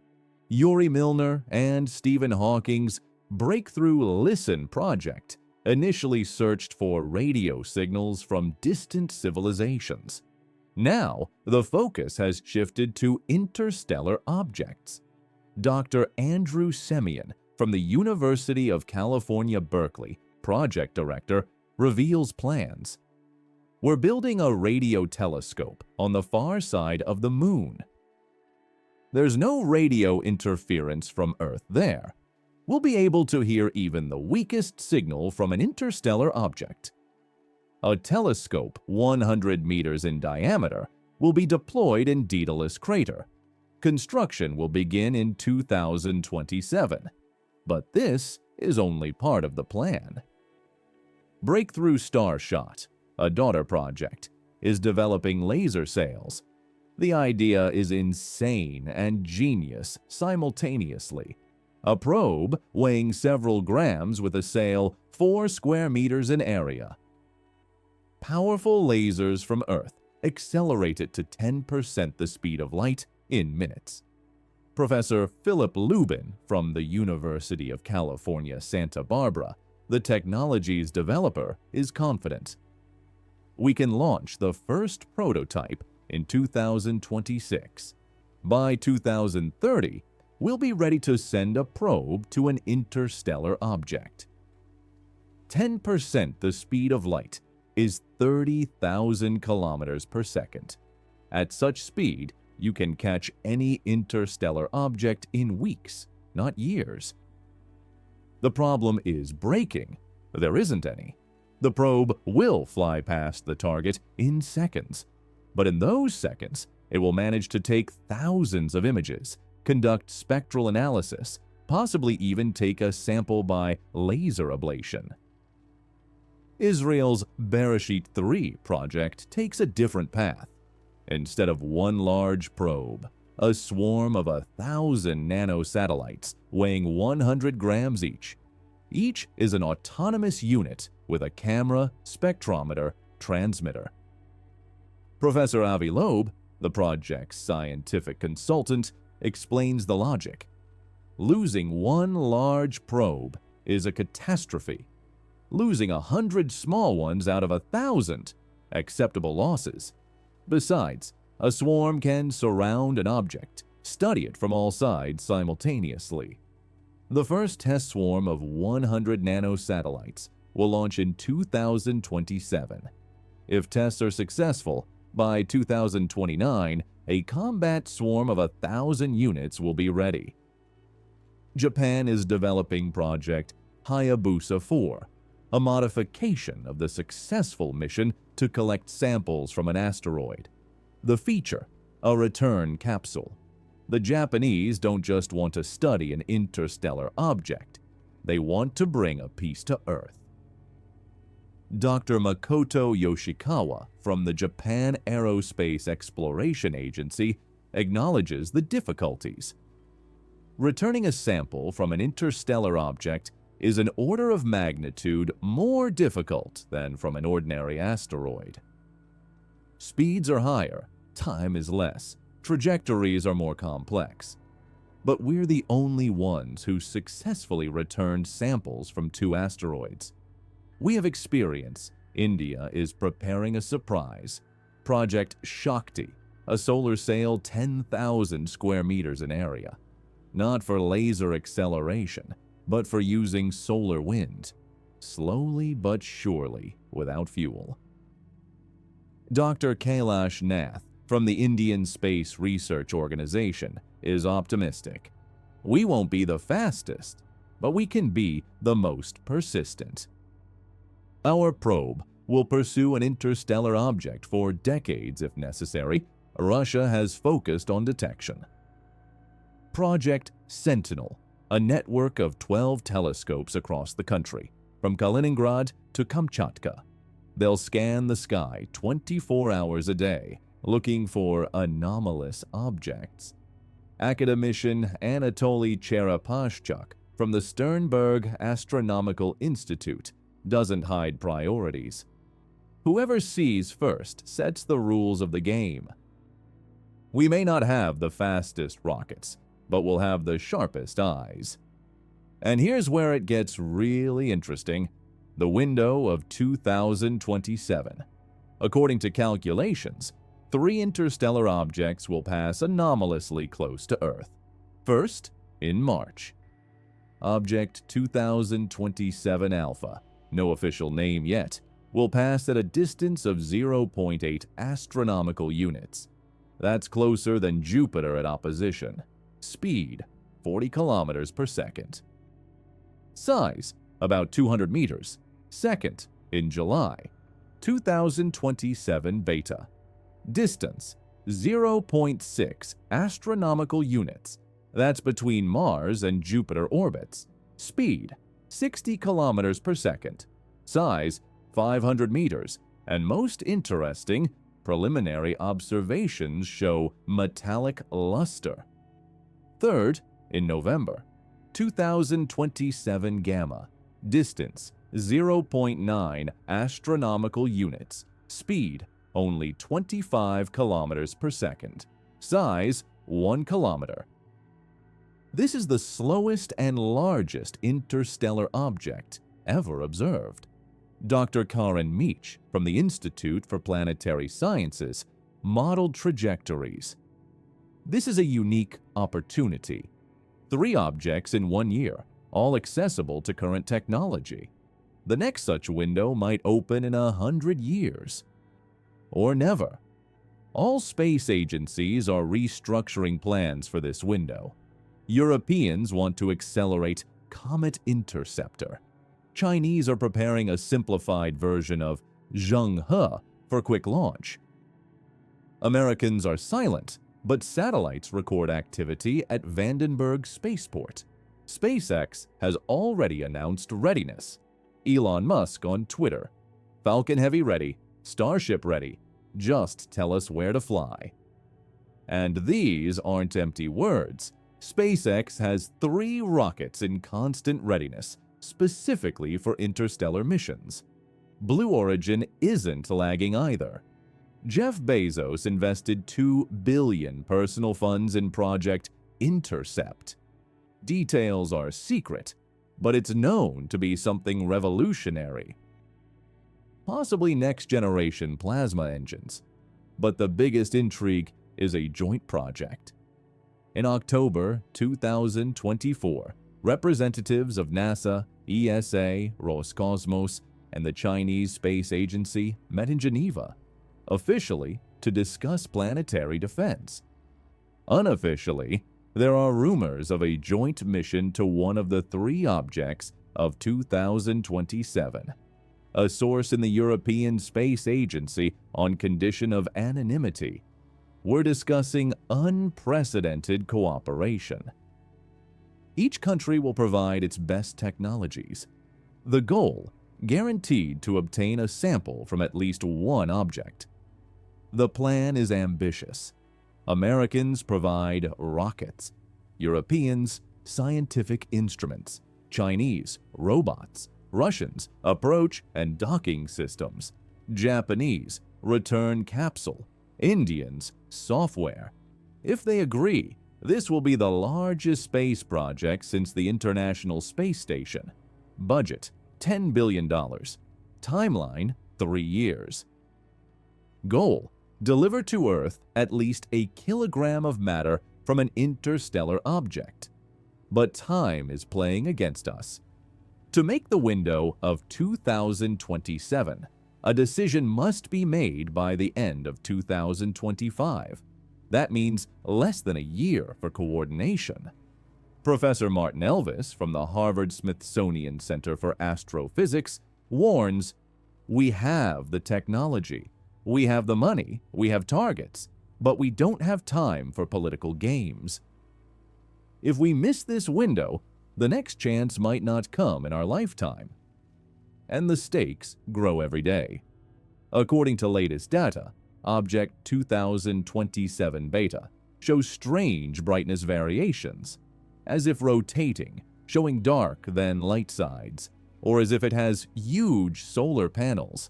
Yuri Milner and Stephen Hawking's Breakthrough Listen project initially searched for radio signals from distant civilizations. Now, the focus has shifted to interstellar objects. Dr. Andrew Semyon from the University of California, Berkeley, project director, reveals plans. We're building a radio telescope on the far side of the moon. There's no radio interference from Earth there. We'll be able to hear even the weakest signal from an interstellar object. A telescope 100 meters in diameter will be deployed in Daedalus Crater. Construction will begin in 2027. But this is only part of the plan. Breakthrough Starshot, a daughter project, is developing laser sails. The idea is insane and genius simultaneously. A probe weighing several grams with a sail 4 square meters in area. Powerful lasers from Earth accelerate it to 10% the speed of light in minutes. Professor Philip Lubin from the University of California, Santa Barbara, the technology's developer, is confident. We can launch the first prototype in 2026. By 2030, we'll be ready to send a probe to an interstellar object. 10% the speed of light is 30,000 kilometers per second. At such speed, you can catch any interstellar object in weeks, not years. The problem is braking. There isn't any. The probe will fly past the target in seconds. But in those seconds, it will manage to take thousands of images, conduct spectral analysis, possibly even take a sample by laser ablation. Israel's Bereshit 3 project takes a different path. Instead of one large probe, a swarm of 1,000 nanosatellites weighing 100 grams each. Each is an autonomous unit with a camera, spectrometer, transmitter. Professor Avi Loeb, the project's scientific consultant, explains the logic. Losing one large probe is a catastrophe. Losing 100 small ones out of 1,000, acceptable losses. Besides, a swarm can surround an object, study it from all sides simultaneously. The first test swarm of 100 nanosatellites will launch in 2027. If tests are successful, by 2029, a combat swarm of 1,000 units will be ready. Japan is developing Project Hayabusa 4, a modification of the successful mission to collect samples from an asteroid. The feature, a return capsule. The Japanese don't just want to study an interstellar object, they want to bring a piece to Earth. Dr. Makoto Yoshikawa from the Japan Aerospace Exploration Agency acknowledges the difficulties. Returning a sample from an interstellar object is an order of magnitude more difficult than from an ordinary asteroid. Speeds are higher, time is less, trajectories are more complex. But we're the only ones who successfully returned samples from 2 asteroids. We have experience. India is preparing a surprise. Project Shakti, a solar sail 10,000 square meters in area. Not for laser acceleration, but for using solar wind. Slowly but surely, without fuel. Dr. Kailash Nath from the Indian Space Research Organization is optimistic. We won't be the fastest, but we can be the most persistent. Our probe will pursue an interstellar object for decades if necessary. Russia has focused on detection. Project Sentinel, a network of 12 telescopes across the country, from Kaliningrad to Kamchatka. They'll scan the sky 24 hours a day, looking for anomalous objects. Academician Anatoly Cherepashchuk from the Sternberg Astronomical Institute doesn't hide priorities. Whoever sees first sets the rules of the game. We may not have the fastest rockets, but we'll have the sharpest eyes. And here's where it gets really interesting: the window of 2027. According to calculations, 3 interstellar objects will pass anomalously close to Earth. First, in March. Object 2027 Alpha, no official name yet, will pass at a distance of 0.8 astronomical units. That's closer than Jupiter at opposition. Speed, 40 kilometers per second. Size, about 200 meters. Second, in July. 2027 Beta. Distance, 0.6 astronomical units. That's between Mars and Jupiter orbits. Speed, 60 kilometers per second. Size, 500 meters. And most interesting, preliminary observations show metallic luster. Third, in November. 2027 Gamma. Distance, 0.9 astronomical units. Speed, only 25 kilometers per second. Size, 1 kilometer. This is the slowest and largest interstellar object ever observed. Dr. Karen Meach from the Institute for Planetary Sciences modeled trajectories. This is a unique opportunity. 3 objects in 1 year, all accessible to current technology. The next such window might open in 100 years. Or never. All space agencies are restructuring plans for this window. Europeans want to accelerate Comet Interceptor. Chinese are preparing a simplified version of Zhenghe for quick launch. Americans are silent, but satellites record activity at Vandenberg Spaceport. SpaceX has already announced readiness. Elon Musk on Twitter. Falcon Heavy ready, Starship ready. Just tell us where to fly. And these aren't empty words. SpaceX has 3 rockets in constant readiness, specifically for interstellar missions. Blue Origin isn't lagging either. Jeff Bezos invested $2 billion personal funds in Project Intercept. Details are secret, but it's known to be something revolutionary. Possibly next-generation plasma engines. But the biggest intrigue is a joint project. In October 2024, representatives of NASA, ESA, Roscosmos, and the Chinese Space Agency met in Geneva, officially to discuss planetary defense. Unofficially, there are rumors of a joint mission to one of the 3 objects of 2027. A source in the European Space Agency on condition of anonymity. we're discussing unprecedented cooperation. Each country will provide its best technologies. The goal, guaranteed to obtain a sample from at least one object. The plan is ambitious. Americans provide rockets, Europeans scientific instruments, Chinese robots, Russians approach and docking systems, Japanese return capsule, Indians software. If they agree, this will be the largest space project since the International Space Station. Budget $10 billion. Timeline 3 years. Goal: deliver to Earth at least a kilogram of matter from an interstellar object. But time is playing against us. To make the window of 2027, a decision must be made by the end of 2025. That means less than a year for coordination. Professor Martin Elvis from the Harvard-Smithsonian Center for Astrophysics warns, "We have the technology, we have the money, we have targets, but we don't have time for political games." If we miss this window, the next chance might not come in our lifetime. And the stakes grow every day. According to latest data, Object 2027 Beta shows strange brightness variations, as if rotating, showing dark then light sides, or as if it has huge solar panels.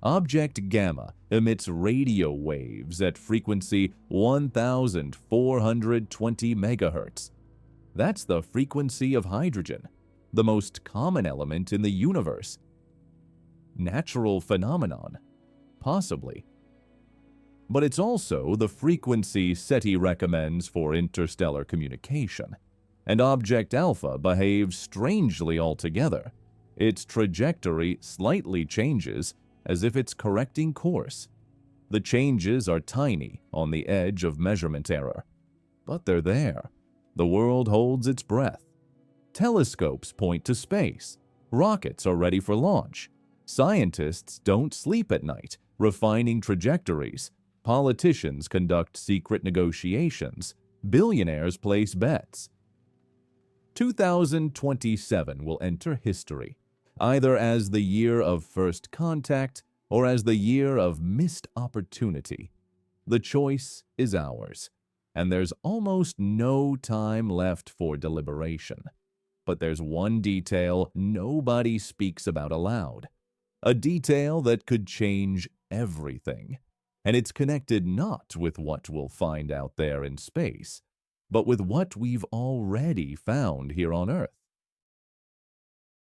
Object Gamma emits radio waves at frequency 1,420 MHz. That's the frequency of hydrogen, the most common element in the universe. Natural phenomenon? Possibly. But it's also the frequency SETI recommends for interstellar communication, and Object Alpha behaves strangely altogether. Its trajectory slightly changes as if it's correcting course. The changes are tiny on the edge of measurement error, but they're there. The world holds its breath. Telescopes point to space. Rockets are ready for launch. Scientists don't sleep at night, refining trajectories. Politicians conduct secret negotiations. Billionaires place bets. 2027 will enter history, either as the year of first contact or as the year of missed opportunity. The choice is ours, and there's almost no time left for deliberation. But there's one detail nobody speaks about aloud, a detail that could change everything. And it's connected not with what we'll find out there in space, but with what we've already found here on Earth.